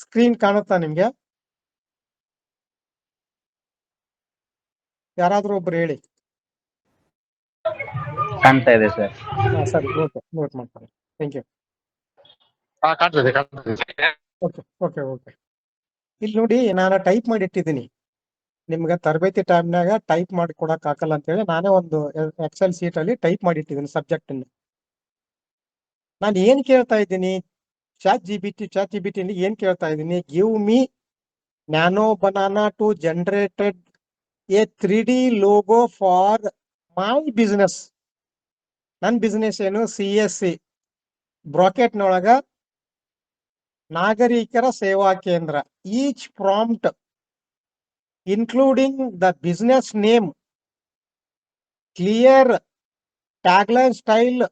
Screen ಕಾಣುತ್ತಾ ನಿಮ್ಗೆ? ಯಾರಾದ್ರೂ ಒಬ್ರು ಹೇಳಿ. ಕಾಣ್ತಾ ಇದೆ ಸರ್. ಸರಿ, ಓಕೆ, ನೋಟ್ ಮಾಡ್ತಾರೆ. Thank you. ಕಾಣ್ತದೆ. Okay okay okay. ಇಲ್ಲಿ ನೋಡಿ, ನಾನು ಟೈಪ್ ಮಾಡಿ ಇಟ್ಟಿದ್ದೀನಿ. ನಿಮ್ಗೆ ತರಬೇತಿ ಟೈಮ್ನಾಗ ಟೈಪ್ ಮಾಡಿ ಕೊಡಕ್ ಆಗಲ್ಲ ಅಂತೇಳಿ ನಾನೇ ಒಂದು ಎಕ್ಸೆಲ್ ಶೀಟ್ ಅಲ್ಲಿ ಟೈಪ್ ಮಾಡಿ ಇಟ್ಟಿದ್ದೀನಿ ಸಬ್ಜೆಕ್ಟ್ ಅನ್ನು. ನಾನು ಏನ್ ಕೇಳ್ತಾ ಇದ್ದೀನಿ, ಚಾಟ್ ಜಿ ಬಿ ಟಿ ಏನ್ ಕೇಳ್ತಾ ಇದ್ದೀನಿ, give me nano banana to generated a 3D logo for my business. ನನ್ನ ಬಿಸ್ನೆಸ್ ಏನು, CSC ಬ್ರಾಕೆಟ್ನೊಳಗ ನಾಗರಿಕರ ಸೇವಾ ಕೇಂದ್ರ. Each prompt including the business name, clear tagline, style,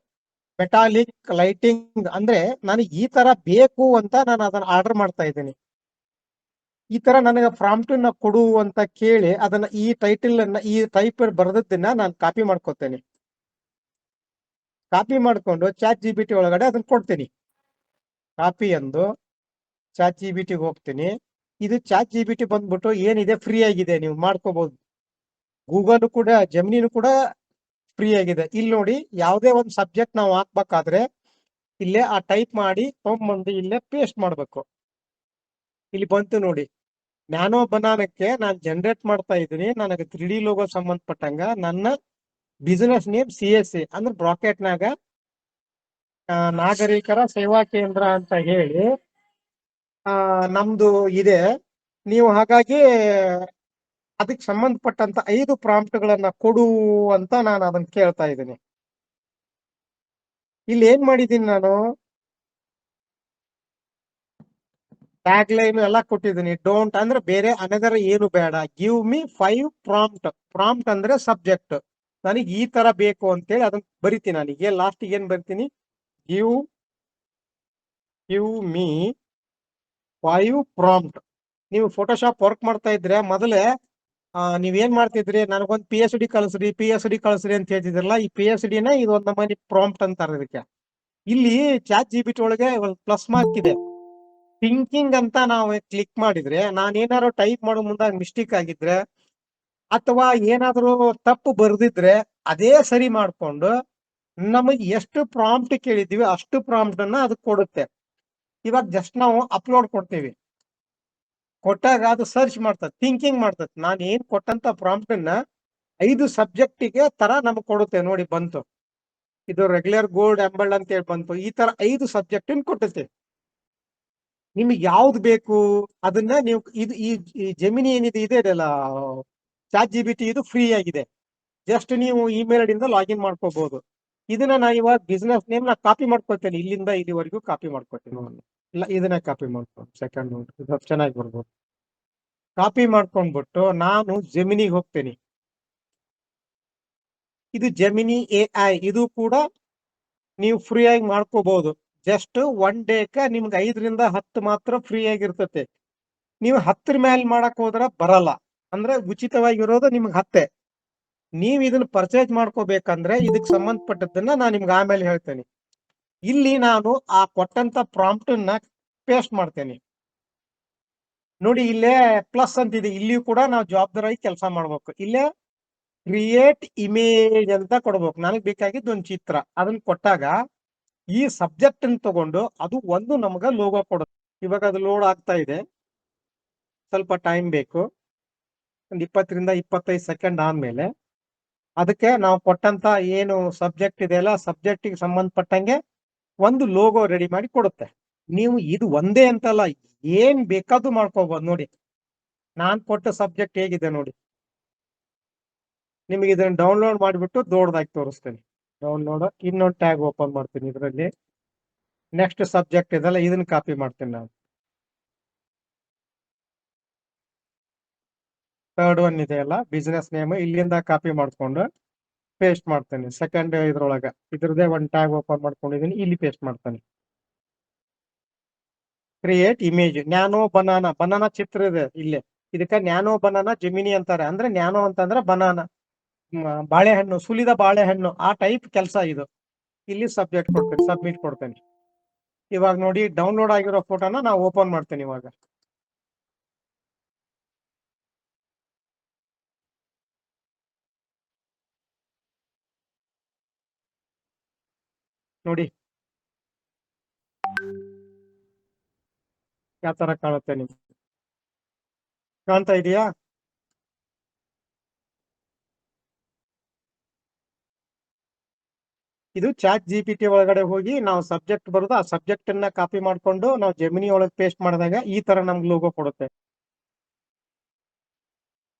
metallic lighting. ಅಂದ್ರೆ ನನಗೆ ಈ ತರ ಬೇಕು ಅಂತ ನಾನು ಅದನ್ನ ಆರ್ಡರ್ ಮಾಡ್ತಾ ಇದ್ದೀನಿ. ಈ ತರ ನನಗೆ ಪ್ರಾಂಪ್ಟ್ ನ ಕೊಡು ಅಂತ ಕೇಳಿ ಅದನ್ನ ಈ ಟೈಟಲ್ ಅನ್ನ ಈ ಟೈಪ್ ಬರೆದದ್ದನ್ನ ನಾನು ಕಾಪಿ ಮಾಡ್ಕೋತೇನೆ. ಕಾಪಿ ಮಾಡ್ಕೊಂಡು ಚಾಟ್ ಜಿ ಬಿ ಟಿ ಒಳಗಡೆ ಅದನ್ನ ಕೊಡ್ತೀನಿ. ಕಾಪಿ ಎಂದು ಚಾಟ್ ಜಿ ಬಿ ಟಿಗೆ ಹೋಗ್ತೀನಿ. ಇದು ಚಾಟ್ ಜಿ ಬಿ ಟಿ ಬಂದ್ಬಿಟ್ಟು ಏನಿದೆ ಫ್ರೀ ಆಗಿದೆ, ನೀವು ಮಾಡ್ಕೋಬಹುದು. ಗೂಗಲ್ ಕೂಡ, ಜೆಮಿನಿನೂ ಕೂಡ ಫ್ರೀ ಆಗಿದೆ. ಇಲ್ಲಿ ನೋಡಿ, ಯಾವುದೇ ಒಂದು ಸಬ್ಜೆಕ್ಟ್ ನಾವು ಹಾಕ್ಬೇಕಾದ್ರೆ ಇಲ್ಲೇ ಆ ಟೈಪ್ ಮಾಡಿ ತೊಗೊಂಬಂದು ಇಲ್ಲೇ ಪೇಸ್ಟ್ ಮಾಡ್ಬೇಕು. ಇಲ್ಲಿ ಬಂತು ನೋಡಿ, ನ್ಯಾನೋ ಬನಾನಕ್ಕೆ ನಾನು ಜನರೇಟ್ ಮಾಡ್ತಾ ಇದ್ದೀನಿ. ನನಗೆ 3D ಲೋಗೋ ಸಂಬಂಧಪಟ್ಟಂಗ ನನ್ನ ಬಿಸಿನೆಸ್ ನೇಮ್ CSC ಅಂದ್ರೆ ಬ್ರಾಕೆಟ್ನಾಗ ನಾಗರಿಕರ ಸೇವಾ ಕೇಂದ್ರ ಅಂತ ಹೇಳಿ ನಮ್ದು ಇದೆ. ನೀವು ಹಾಗಾಗಿ ಅದಕ್ಕೆ ಸಂಬಂಧಪಟ್ಟಂತ 5 ಪ್ರಾಂಪ್ಟ್ಗಳನ್ನ ಕೊಡು ಅಂತ ನಾನು ಅದನ್ನ ಕೇಳ್ತಾ ಇದ್ದೀನಿ. ಇಲ್ಲಿ ಏನ್ ಮಾಡಿದ್ದೀನಿ, ನಾನು ಟ್ಯಾಗ್ ಲೈನ್ ಎಲ್ಲ ಕೊಟ್ಟಿದ್ದೀನಿ. ಡೋಂಟ್ ಅಂದ್ರೆ ಬೇರೆ ಅನದರ್ ಏನು ಬೇಡ. Give me 5 prompt. ಪ್ರಾಂಪ್ಟ್ ಅಂದ್ರೆ ಸಬ್ಜೆಕ್ಟ್. ನನಗೆ ಈ ತರ ಬೇಕು ಅಂತೇಳಿ ಅದನ್ನ ಬರಿತೀನಿ. ನನಗೆ ಲಾಸ್ಟಿಗೆ ಏನ್ ಬರ್ತೀನಿ, ಗಿವ್ ಮೀ 5 ಪ್ರಾಂಪ್ಟ್. ನೀವು ಫೋಟೋಶಾಪ್ ವರ್ಕ್ ಮಾಡ್ತಾ ಇದ್ರೆ ಮೊದಲೇ ನೀವೇನ್ ಮಾಡ್ತಿದ್ರಿ, ನನಗೊಂದು PhD ಕಳಿಸ್ರಿ ಅಂತ ಹೇಳ್ತಿದ್ರಲ್ಲ. ಈ PhD ನ ಇದು ಒಂದು ನಮ್ಮನೆ ಪ್ರಾಂಪ್ಟ್ ಅಂತಾರೆ ಇದಕ್ಕೆ. ಇಲ್ಲಿ ಚಾಟ್ ಜಿ ಬಿ ಟಿ ಒಳಗೆ ಒಂದು ಪ್ಲಸ್ ಮಾರ್ಕ್ ಇದೆ, ಥಿಂಕಿಂಗ್ ಅಂತ ನಾವು ಕ್ಲಿಕ್ ಮಾಡಿದ್ರೆ, ನಾನೇನಾದ್ರು ಟೈಪ್ ಮಾಡೋ ಮುಂದಾಗ ಮಿಸ್ಟೇಕ್ ಆಗಿದ್ರೆ ಅಥವಾ ಏನಾದ್ರು ತಪ್ಪು ಬರ್ದಿದ್ರೆ ಅದೇ ಸರಿ ಮಾಡ್ಕೊಂಡು ನಮಗೆ ಎಷ್ಟು ಪ್ರಾಂಪ್ಟ್ ಕೇಳಿದ್ವಿ ಅಷ್ಟು ಪ್ರಾಂಪ್ಟ್ ಅನ್ನ ಅದಕ್ಕೆ ಕೊಡುತ್ತೆ. ಇವಾಗ ಜಸ್ಟ್ ನಾವು ಅಪ್ಲೋಡ್ ಕೊಡ್ತೀವಿ, ಕೊಟ್ಟಾಗ ಅದು ಸರ್ಚ್ ಮಾಡ್ತದೆ, ಥಿಂಕಿಂಗ್ ಮಾಡ್ತದೆ. ನಾನು ಏನ್ ಕೊಟ್ಟಂತ ಪ್ರಾಂಪ್ಟ್ ಅನ್ನ 5 ಸಬ್ಜೆಕ್ಟಿಗೆ ತರ ನಮಗೆ ಕೊಡುತ್ತೆ. ನೋಡಿ ಬಂತು, ಇದು ರೆಗ್ಯುಲರ್ ಗೋಲ್ಡ್ ಎಂಬಲ್ಡ್ ಅಂತ ಹೇಳಿ ಬಂತು. ಈ ತರ 5 ಸಬ್ಜೆಕ್ಟ್ ಕೊಟ್ಟುತ್ತೆ. ನಿಮ್ಗೆ ಯಾವ್ದು ಬೇಕು ಅದನ್ನ ನೀವು ಇದು ಈ ಜೆಮಿನಿ ಏನಿದೆ ಇದೆಯಲ್ಲ ಚಾಟ್ ಜಿ ಬಿ ಟಿ, ಇದು ಫ್ರೀ ಆಗಿದೆ. ಜಸ್ಟ್ ನೀವು ಇಮೇಲ್ ಐಡಿಯಿಂದ ಲಾಗಿನ್ ಮಾಡ್ಕೋಬಹುದು. ಇದನ್ನ ನಾನು ಇವಾಗ ಬಿಸ್ನೆಸ್ ನೇಮ್ ನ ಕಾಪಿ ಮಾಡ್ಕೊತೇನೆ, ಇಲ್ಲಿಂದ ಇಲ್ಲಿವರೆಗೂ ಕಾಪಿ ಮಾಡ್ಕೊತೀನಿ. ಇಲ್ಲ, ಇದನ್ನ ಕಾಪಿ ಮಾಡ್ಕೊಂಡು ಸೆಕೆಂಡ್ ಇದು ಚೆನ್ನಾಗಿ ಬರ್ಬೋದು. ಕಾಪಿ ಮಾಡ್ಕೊಂಡ್ಬಿಟ್ಟು ನಾನು ಜೆಮಿನಿಗೆ ಹೋಗ್ತೇನೆ. ಇದು ಜೆಮಿನಿ AI. ಇದು ಕೂಡ ನೀವು ಫ್ರೀ ಆಗಿ ಮಾಡ್ಕೋಬಹುದು. ಜಸ್ಟ್ 1 ಡೇಕ್ಕೆ ನಿಮ್ಗೆ 5 ರಿಂದ 10 ಮಾತ್ರ ಫ್ರೀ ಆಗಿರ್ತತೆ. ನೀವು 10 ಮೇಲೆ ಮಾಡಕ್ ಹೋದ್ರೆ ಬರಲ್ಲ. ಅಂದ್ರೆ ಉಚಿತವಾಗಿರೋದು ನಿಮ್ಗೆ 10. ನೀವು ಇದನ್ನ ಪರ್ಚೇಸ್ ಮಾಡ್ಕೋಬೇಕಂದ್ರೆ ಇದಕ್ಕೆ ಸಂಬಂಧಪಟ್ಟದನ್ನ ನಾನು ನಿಮ್ಗೆ ಆಮೇಲೆ ಹೇಳ್ತೇನೆ. ಇಲ್ಲಿ ನಾನು ಆ ಕೊಟ್ಟಂತ ಪ್ರಾಂಪ್ಟ್ ನ ಪೇಸ್ಟ್ ಮಾಡ್ತೇನೆ. ನೋಡಿ, ಇಲ್ಲೇ ಪ್ಲಸ್ ಅಂತಿದೆ. ಇಲ್ಲಿಯೂ ಕೂಡ ನಾವು ಜವಾಬ್ದಾರಿ ಕೆಲಸ ಮಾಡ್ಬೇಕು. ಇಲ್ಲೇ ಕ್ರಿಯೇಟ್ ಇಮೇಜ್ ಅಂತ ಕೊಡ್ಬೇಕು. ನನಗೆ ಬೇಕಾಗಿದ್ದು ಒಂದು ಚಿತ್ರ. ಅದನ್ನ ಕೊಟ್ಟಾಗ ಈ ಸಬ್ಜೆಕ್ಟ್ ಅನ್ನು ತಗೊಂಡು ಅದು ಒಂದು ನಮ್ಗ ಲೋಗೋ ಕೊಡುತ್ತೆ. ಇವಾಗ ಅದು ಲೋಡ್ ಆಗ್ತಾ ಇದೆ, ಸ್ವಲ್ಪ ಟೈಮ್ ಬೇಕು. ಒಂದು 20 ರಿಂದ 25 ಸೆಕೆಂಡ್ ಆದ್ಮೇಲೆ ಅದಕ್ಕೆ ನಾವು ಕೊಟ್ಟಂತ ಏನು ಸಬ್ಜೆಕ್ಟ್ ಇದೆಯಲ್ಲ, ಸಬ್ಜೆಕ್ಟಿಗೆ ಸಂಬಂಧಪಟ್ಟಂಗೆ ಒಂದು ಲೋಗೋ ರೆಡಿ ಮಾಡಿ ಕೊಡುತ್ತೆ. ನೀವು ಇದು ಒಂದೇ ಅಂತಲ್ಲ, ಏನ್ ಬೇಕಾದ್ರೂ ಮಾಡ್ಕೋಬಹುದು. ನೋಡಿ, ನಾನ್ ಕೊಟ್ಟ ಸಬ್ಜೆಕ್ಟ್ ಹೇಗಿದೆ ನೋಡಿ. ನಿಮಗೆ ಇದನ್ನ ಡೌನ್ಲೋಡ್ ಮಾಡಿಬಿಟ್ಟು ದೊಡ್ಡದಾಗಿ ತೋರಿಸ್ತೇನೆ. ಡೌನ್ಲೋಡ್ ಇನ್ನೊಂದು ಟ್ಯಾಗ್ ಓಪನ್ ಮಾಡ್ತೀನಿ. ಇದರಲ್ಲಿ ನೆಕ್ಸ್ಟ್ ಸಬ್ಜೆಕ್ಟ್ ಇದೆಲ್ಲ, ಇದನ್ನ ಕಾಪಿ ಮಾಡ್ತೇನೆ ನಾನು. ಥರ್ಡ್ ಒನ್ ಇದೆಯಲ್ಲ ಬಿಸ್ನೆಸ್ ನೇಮ್, ಇಲ್ಲಿಂದ ಕಾಪಿ ಮಾಡ್ಕೊಂಡು ಪೇಸ್ಟ್ ಮಾಡ್ತೇನೆ. ಸೆಕೆಂಡ್ ಇದ್ರೊಳಗ ಇದ್ರದೇ ಒಂದು ಟ್ಯಾಗ್ ಓಪನ್ ಮಾಡ್ಕೊಂಡಿದ್ದೀನಿ, ಇಲ್ಲಿ ಪೇಸ್ಟ್ ಮಾಡ್ತೇನೆ. Create image. ನ್ಯಾನೋ ಬನಾನಾ ಚಿತ್ರ ಇದೆ ಇಲ್ಲಿ. ಇದಕ್ಕೆ ನ್ಯಾನೋ ಬನಾನಾ ಜೆಮಿನಿ ಅಂತಾರೆ. ಅಂದ್ರೆ ನ್ಯಾನೋ ಅಂತಂದ್ರೆ ಬನಾನಾ, ಬಾಳೆಹಣ್ಣು, ಸುಲಿದ ಬಾಳೆಹಣ್ಣು, ಆ ಟೈಪ್ ಕೆಲಸ ಇದು. ಇಲ್ಲಿ ಸಬ್ಜೆಕ್ಟ್ ಕೊಡ್ತೇನೆ, ಸಬ್ಮಿಟ್ ಕೊಡ್ತೇನೆ. ಇವಾಗ ನೋಡಿ ಡೌನ್ಲೋಡ್ ಆಗಿರೋ ಫೋಟೋನ ನಾವು ಓಪನ್ ಮಾಡ್ತೇನೆ ಇವಾಗ. ನೋಡಿ ಯಾವ ತರ ಕಾಣುತ್ತೆ ನಿಮ್ಗೆ, ಕಾಣ್ತಾ ಇದೆಯಾ? ಇದು ಚಾಟ್ GPT ಒಳಗಡೆ ಹೋಗಿ ನಾವು ಸಬ್ಜೆಕ್ಟ್ ಬರೋದು, ಆ ಸಬ್ಜೆಕ್ಟ್ ಅನ್ನ ಕಾಪಿ ಮಾಡ್ಕೊಂಡು ನಾವು ಜೆಮಿನಿ ಒಳಗೆ ಪೇಸ್ಟ್ ಮಾಡಿದಾಗ ಈ ತರ ನಮ್ಗೆ ಲೋಗೋ ಕೊಡುತ್ತೆ.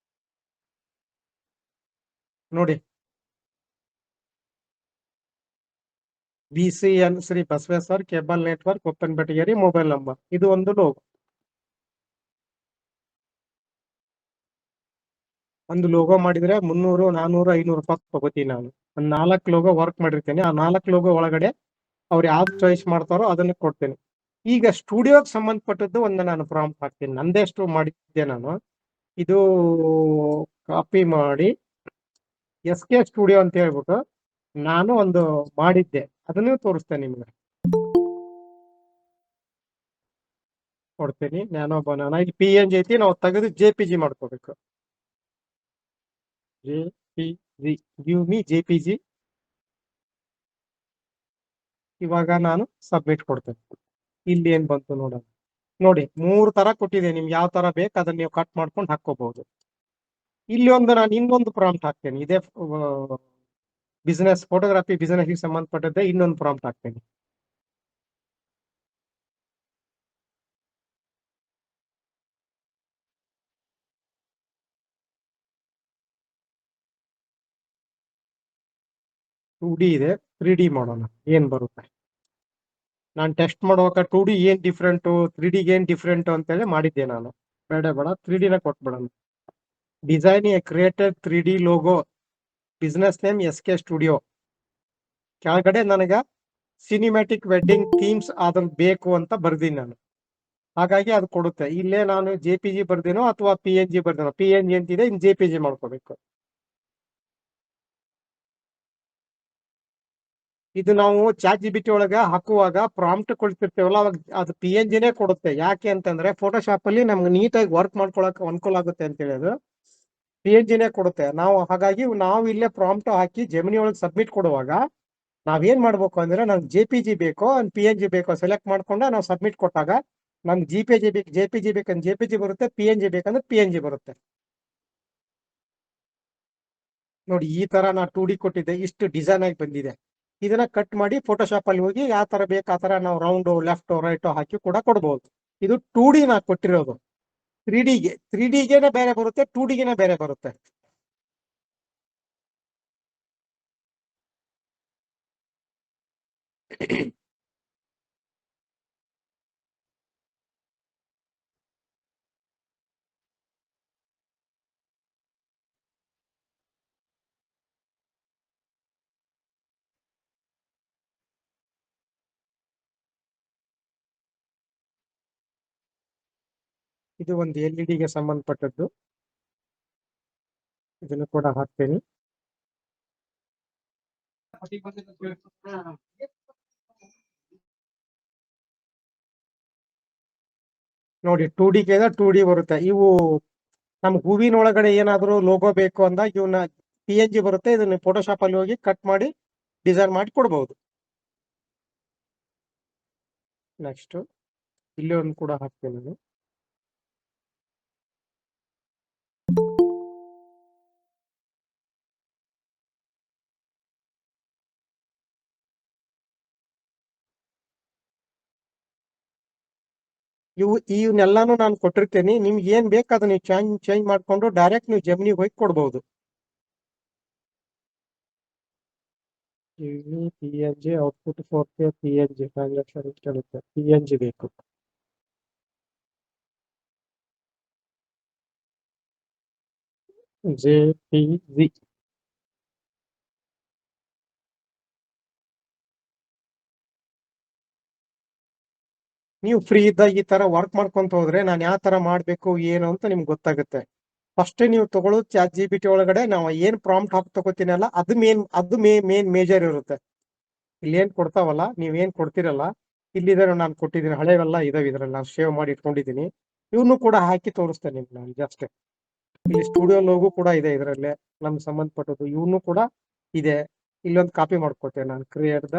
ನೋಡಿ, BCN Shri Basaveshwar cable network open Betageri mobile number, ಇದು ಒಂದು ಲೋಗೋ. ಒಂದು ಲೋಗೋ ಮಾಡಿದ್ರೆ 300, 400, 500 ರೂಪಾಯಿ ತಗೋತೀನಿ ನಾನು. ಒಂದು 4 ಲೋಗೋ ವರ್ಕ್ ಮಾಡಿರ್ತೇನೆ. ಆ 4 ಲೋಗೋ ಒಳಗಡೆ ಅವ್ರು ಯಾವ್ದು ಚಾಯ್ಸ್ ಮಾಡ್ತಾರೋ ಅದನ್ನ ಕೊಡ್ತೇನೆ. ಈಗ ಸ್ಟುಡಿಯೋಗೆ ಸಂಬಂಧಪಟ್ಟದ್ದು ಒಂದು ನಾನು ಪ್ರಾಂಪ್ಟ್ ಹಾಕ್ತೀನಿ. ನಂದೆಷ್ಟು ಮಾಡಿದ್ದೆ ನಾನು, ಇದು ಕಾಪಿ ಮಾಡಿ SK ಸ್ಟುಡಿಯೋ ಅಂತ ಹೇಳ್ಬಿಟ್ಟು ನಾನು ಒಂದು ಮಾಡಿದ್ದೆ, ಅದನ್ನು ತೋರಿಸ್ತೇನೆ ನಿಮ್ಗೆ. ಕೊಡ್ತೀನಿ ನ್ಯಾನೋ ಬನಾನಾ. ಇಲ್ಲಿ PNG ಐತಿ, ನಾವು ತೆಗೆದು JPG ಮಾಡ್ಕೋಬೇಕು. JPG, give me JPG. ಇವಾಗ ನಾನು ಸಬ್ಮಿಟ್ ಕೊಡ್ತೇನೆ. ಇಲ್ಲಿ ಏನ್ ಬಂತು ನೋಡೋಣ. ನೋಡಿ 3 ತರ ಕೊಟ್ಟಿದೆ, ನಿಮ್ಗೆ ಯಾವ ತರ ಬೇಕು ಅದನ್ನ ನೀವು ಕಟ್ ಮಾಡ್ಕೊಂಡು ಹಾಕೋಬಹುದು. ಇಲ್ಲಿ ಒಂದು ನಾನು ಇನ್ನೊಂದು ಪ್ರಾಂಪ್ಟ್ ಹಾಕ್ತೇನೆ, ಇದೇ ಬಿಸ್ನೆಸ್ ಫೋಟೋಗ್ರಫಿ ಬಿಸ್ನೆಸ್ಗೆ ಸಂಬಂಧಪಟ್ಟದ್ದೇ ಇನ್ನೊಂದು ಪ್ರಾಂಪ್ಟ್ ಹಾಕ್ತೇನೆ. ಟೂ ಡಿ ಇದೆ, 3D ಮಾಡೋಣ ಏನ್ ಬರುತ್ತೆ. ನಾನು ಟೆಸ್ಟ್ ಮಾಡುವಾಗ 2D ಏನ್ ಡಿಫ್ರೆಂಟು 3D ಏನ್ ಡಿಫ್ರೆಂಟು ಅಂತೇಳಿ ಮಾಡಿದ್ದೆ ನಾನು. ಬೇಡ 3D ನ ಕೊಟ್ಬಿಡೋಣ. Design a created 3D logo, business name SK studio. ಕೆಳಗಡೆ ನನಗ ಸಿನಿಮ್ಯಾಟಿಕ್ ವೆಡ್ಡಿಂಗ್ ಥೀಮ್ಸ್ ಅದ್ರ ಬೇಕು ಅಂತ ಬರ್ದೀನಿ ನಾನು, ಹಾಗಾಗಿ ಅದು ಕೊಡುತ್ತೆ. ಇಲ್ಲೇ ನಾನು JPG ಬರ್ದೇನೋ ಅಥವಾ PNG ಬರ್ದೇನೋ, PNG ಅಂತಿದೆ, ಇನ್ನು JPG ಮಾಡ್ಕೋಬೇಕು. ಇದು ನಾವು ಚಾಟ್ GPT ಒಳಗ ಹಾಕುವಾಗ ಪ್ರಾಂಪ್ಟ್ ಕೊಡ್ತಿರ್ತೇವಲ್ಲ, ಅವಾಗ ಅದು PNGನೇ ಕೊಡುತ್ತೆ. ಯಾಕೆ ಅಂತಂದ್ರೆ ಫೋಟೋಶಾಪ್ ಅಲ್ಲಿ ನಮ್ಗೆ ನೀಟಾಗಿ ವರ್ಕ್ ಮಾಡ್ಕೊಳಕ್ ಅನುಕೂಲ ಆಗುತ್ತೆ ಅಂತೇಳಿ ಅದು PNGನೇ ಕೊಡುತ್ತೆ. ಹಾಗಾಗಿ ನಾವು ಇಲ್ಲೇ ಪ್ರಾಂಪ್ಟ್ ಹಾಕಿ ಜೆಮಿನಿ ಒಳಗೆ ಸಬ್ಮಿಟ್ ಕೊಡುವಾಗ ನಾವೇನ್ ಮಾಡ್ಬೇಕು ಅಂದ್ರೆ ನಮ್ಗೆ JPG ಬೇಕೋ PNG ಬೇಕೋ ಸೆಲೆಕ್ಟ್ ಮಾಡ್ಕೊಂಡು ನಾವು ಸಬ್ಮಿಟ್ ಕೊಟ್ಟಾಗ ನಮ್ಗೆ JPG ಬೇಕಂದ್ರೆ JPG ಬರುತ್ತೆ, PNG ಬೇಕಂದ್ರೆ PNG ಬರುತ್ತೆ. ನೋಡಿ ಈ ತರ ನಾ 2D ಕೊಟ್ಟಿದ್ದೆ, ಇಷ್ಟು ಡಿಸೈನ್ ಆಗಿ ಬಂದಿದೆ. ಇದನ್ನ ಕಟ್ ಮಾಡಿ ಫೋಟೋಶಾಪ್ ಅಲ್ಲಿ ಹೋಗಿ ಯಾವ ತರ ಬೇಕು ಆ ತರ ನಾವು ರೌಂಡ್ ಲೆಫ್ಟ್ ರೈಟ್ ಹಾಕಿ ಕೂಡ ಕೊಡ್ಬೋದು. ಇದು 2D ನಾ ಕೊಟ್ಟಿರೋದು. 3Dಗೆ ಬೇರೆ ಬರುತ್ತೆ, 2Dಗೆ ಬೇರೆ ಬರುತ್ತೆ. ಇದು ಒಂದು LED ಸಂಬಂಧಪಟ್ಟದ್ದು, ಇದನ್ನು ಕೂಡ ಹಾಕ್ತೇನೆ. ನೋಡಿ 2D ಬರುತ್ತೆ. ಇವು ನಮ್ಗೆ ಹೂವಿನ ಒಳಗಡೆ ಏನಾದ್ರು ಲೋಗೋ ಬೇಕು ಅಂದಾಗ ಇವನ್ನ PNG ಬರುತ್ತೆ, ಇದನ್ನ ಫೋಟೋಶಾಪ್ ಅಲ್ಲಿ ಹೋಗಿ ಕಟ್ ಮಾಡಿ ಡಿಸೈನ್ ಮಾಡಿ ಕೊಡ್ಬಹುದು. ನೆಕ್ಸ್ಟ್ ಇಲ್ಲಿ ಒಂದು ಕೂಡ ಹಾಕ್ತೇನೆ ನಾನು. ಇವನ್ನೆಲ್ಲಾನು ನಾನು ಕೊಟ್ಟಿರ್ತೇನೆ. ನಿಮ್ಗೆ ಏನ್ ಬೇಕು ಅದನ್ನ ನೀವು ಚೇಂಜ್ ಮಾಡ್ಕೊಂಡು ಡೈರೆಕ್ಟ್ ನೀವು ಜೆಮಿನಿಗೆ ಹೋಗಿ ಕೊಡ್ಬಹುದು. PNG output 4K PNG transaction ಕೇಳುತ್ತೆ, PNG ಬೇಕು. JPG. ನೀವು ಫ್ರೀ ಇದ್ದಾಗ ಈ ತರ ವರ್ಕ್ ಮಾಡ್ಕೊಂತ ಹೋದ್ರೆ ನಾನು ಯಾವ ತರ ಮಾಡ್ಬೇಕು ಏನು ಅಂತ ನಿಮ್ಗೆ ಗೊತ್ತಾಗುತ್ತೆ. ಫಸ್ಟ್ ನೀವು ತಗೊಳ್ಳೋದು ಚಾಟ್ GPT ಒಳಗಡೆ ನಾವು ಏನ್ ಪ್ರಾಂಪ್ಟ್ ಹಾಕಿ ತಗೋತೀನಲ್ಲ ಅದು ಮೇನ್ ಮೇಜರ್ ಇರುತ್ತೆ. ಇಲ್ಲಿ ಏನ್ ಕೊಡ್ತಾವಲ್ಲ, ನೀವೇನ್ ಕೊಡ್ತಿರಲ್ಲ ಇಲ್ಲಿದೆ ನಾನು ಕೊಟ್ಟಿದ್ದೀನಿ, ಹಳೆವೆಲ್ಲ ಇದಾವೆ ಇದ್ರಲ್ಲಿ, ನಾನು ಸೇವ್ ಮಾಡಿ ಇಟ್ಕೊಂಡಿದ್ದೀನಿ. ಇವನು ಕೂಡ ಹಾಕಿ ತೋರಿಸ್ತೇನೆ ನಿಮ್ಗೆ ನಾನು ಜಸ್ಟ್. ಇಲ್ಲಿ ಸ್ಟುಡಿಯೋ ಲೋಗೋ ಕೂಡ ಇದೆ ಇದರಲ್ಲೇ, ನಮ್ಗೆ ಸಂಬಂಧಪಟ್ಟದ್ದು ಇವನು ಕೂಡ ಇದೆ. ಇಲ್ಲೊಂದು ಕಾಪಿ ಮಾಡ್ಕೊತೇನೆ ನಾನು, ಕ್ರಿಯೇಟ್ ದ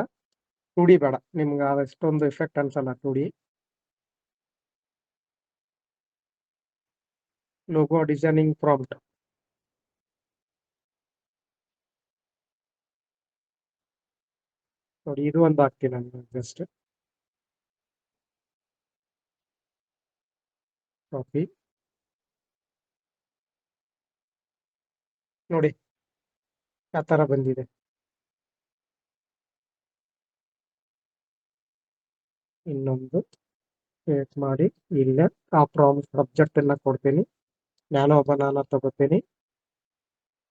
2D ಬೇಡ ನಿಮ್ಗೆ ಅಷ್ಟೊಂದು ಎಫೆಕ್ಟ್ ಅನ್ಸಲ್ಲ 2D. ಲೋಗೋ ಡಿಸೈನಿಂಗ್ ಪ್ರಾಂಪ್ಟ್ ನೋಡಿ, ಇದು ಒಂದು ಹಾಕ್ತೀನಿ ನಾನು ಜಸ್ಟ್ ಕಾಪಿ. ನೋಡಿ ಆ ತರ ಬಂದಿದೆ. ಇನ್ನೊಂದು ಕ್ರಿಯೇಟ್ ಮಾಡಿ ಇಲ್ಲ ಆ ಪ್ರಾಂಪ್ಟ್ ಸಬ್ಜೆಕ್ಟ್ ಎಲ್ಲ ಕೊಡ್ತೀನಿ, ನ್ಯಾನೋ ಬನಾನಾ ತಗೋತೀನಿ.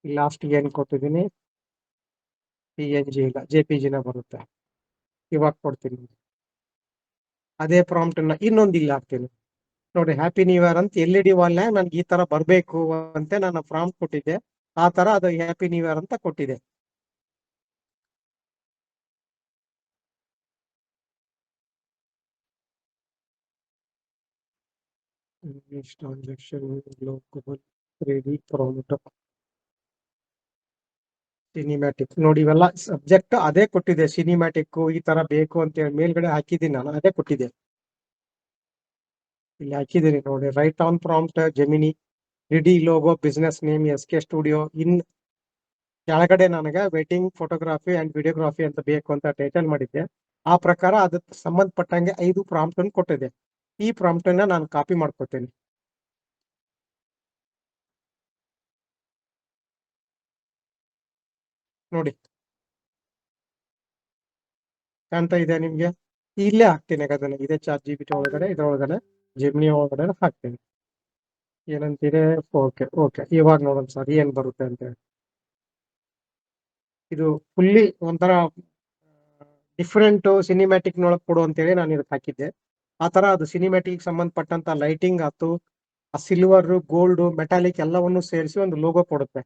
ಲಾಸ್ಟ್ಗೆ ಏನು ಕೊಟ್ಟಿದ್ದೀನಿ, PNG ಇಲ್ಲ JPG ನ ಬರುತ್ತೆ. ಇವಾಗ ಕೊಡ್ತೀನಿ ಅದೇ ಪ್ರಾಂಪ್ಟ್ ಅನ್ನ ಇನ್ನೊಂದು ಇಲ್ಲಿ ಹಾಕ್ತೀನಿ ನೋಡಿ, ಹ್ಯಾಪಿ ನ್ಯೂ ಇಯರ್ ಅಂತ LED ವಾಲ್ ನನ್ಗೆ ಈ ತರ ಬರ್ಬೇಕು ಅಂತ ನಾನು ಪ್ರಾಂಪ್ಟ್ ಕೊಟ್ಟಿದ್ದೆ, ಆ ತರ ಅದು ಹ್ಯಾಪಿ ನ್ಯೂ ಇಯರ್ ಅಂತ ಕೊಟ್ಟಿದೆ. Transaction global 3D prompt cinematic ನೋಡಿ, ಇವೆಲ್ಲ ಸಬ್ಜೆಕ್ಟ್ ಅದೇ ಕೊಟ್ಟಿದೆ. ಸಿನಿಮ್ಯಾಟಿಕ್ ಈ ತರ ಬೇಕು ಅಂತ ಹೇಳಿ ಮೇಲ್ಗಡೆ ಹಾಕಿದ್ದೀನಿ ನಾನು, ಅದೇ ಕೊಟ್ಟಿದೆ. ಇಲ್ಲಿ ಹಾಕಿದ್ದೀನಿ ನೋಡಿ, write on prompt Gemini 3D logo business name SK studio. In ಕೆಳಗಡೆ ನನಗೆ ವೆಡ್ಡಿಂಗ್ ಫೋಟೋಗ್ರಫಿ ಅಂಡ್ ವಿಡಿಯೋಗ್ರಫಿ ಅಂತ ಬೇಕು ಅಂತ ಟೈಟಲ್ ಮಾಡಿದ್ದೆ. ಆ ಪ್ರಕಾರ ಅದಕ್ಕೆ ಸಂಬಂಧಪಟ್ಟಂಗೆ 5 ಪ್ರಾಂಪ್ಟ್ ಅನ್ನು ಕೊಟ್ಟಿದೆ. ಈ ಪ್ರಾಂಪ್ಟ್ ಅನ್ನ ನಾನು ಕಾಪಿ ಮಾಡ್ಕೊತೇನೆ ನೋಡಿ, ಕಾಣ್ತಾ ಇದೆ ನಿಮ್ಗೆ. ಇಲ್ಲೇ ಹಾಕ್ತೀನಿ ಅದನ್ನ, ಇದೇ ChatGPT ಒಳಗಡೆ, ಇದ್ರೊಳಗಡೆ ಜೆಮಿನಿ ಒಳಗಡೆ ಹಾಕ್ತೀನಿ. ಏನಂತೀರಿ? ಓಕೆ ಓಕೆ, ಇವಾಗ ನೋಡೋಣ ಸರ್ ಏನ್ ಬರುತ್ತೆ ಅಂತ ಹೇಳಿ. ಇದು ಫುಲ್ಲಿ ಒಂಥರ ಡಿಫ್ರೆಂಟ್ ಸಿನಿಮ್ಯಾಟಿಕ್ ನೊಳಗೆ ಕೊಡು ಅಂತೇಳಿ ನಾನು ಇದಕ್ಕೆ ಹಾಕಿದ್ದೆ. ಆ ತರ ಅದು ಸಿನಿಮ್ಯಾಟಿಕ್ ಸಂಬಂಧಪಟ್ಟಂತ ಲೈಟಿಂಗ್ ಆಯ್ತು, ಆ ಸಿಲ್ವರ್ ಗೋಲ್ಡ್ ಮೆಟಾಲಿಕ್ ಎಲ್ಲವನ್ನು ಸೇರಿಸಿ ಒಂದು ಲೋಗೋ ಕೊಡುತ್ತೆ.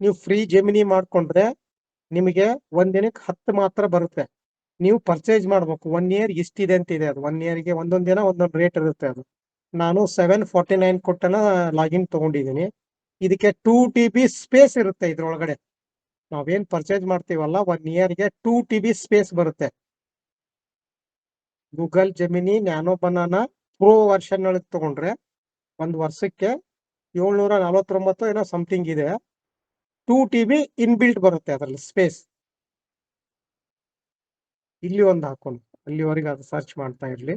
ನೀವು ಫ್ರೀ ಜೆಮಿನಿ ಮಾಡ್ಕೊಂಡ್ರೆ ನಿಮಗೆ ಒಂದಿನಕ್ಕೆ 10 ಮಾತ್ರ ಬರುತ್ತೆ. ನೀವು ಪರ್ಚೇಸ್ ಮಾಡ್ಬೇಕು, 1 ಇಯರ್ ಇಷ್ಟಿದೆ ಅಂತ ಇದೆ. ಅದು 1 ಇಯರ್ಗೆ ಒಂದೊಂದು ದಿನ ಒಂದೊಂದು ರೇಟ್ ಇರುತ್ತೆ. ಅದು ನಾನು 749 ಕೊಟ್ಟನ ಲಾಗಿನ್ ತಗೊಂಡಿದ್ದೀನಿ. ಇದಕ್ಕೆ 2 TB ಸ್ಪೇಸ್ ಇರುತ್ತೆ ಇದ್ರೊಳಗಡೆ. ನಾವೇನ್ ಪರ್ಚೇಸ್ ಮಾಡ್ತೀವಲ್ಲ 1 ಇಯರ್ಗೆ 2 TB ಸ್ಪೇಸ್ ಬರುತ್ತೆ. Google gemini nano banana pro version ಒಳಗೆ ತಗೊಂಡ್ರೆ ಒಂದು ವರ್ಷಕ್ಕೆ 749 ಏನೋ ಸಮಥಿಂಗ್ ಇದೆ. 2 TB ಇನ್ಬಿಲ್ಟ್ ಬರುತ್ತೆ ಅದರಲ್ಲಿ ಸ್ಪೇಸ್. ಇಲ್ಲಿ ಒಂದು ಹಾಕೊಂಡು ಅಲ್ಲಿವರೆಗೆ ಅದು ಸರ್ಚ್ ಮಾಡ್ತಾ ಇರ್ಲಿ.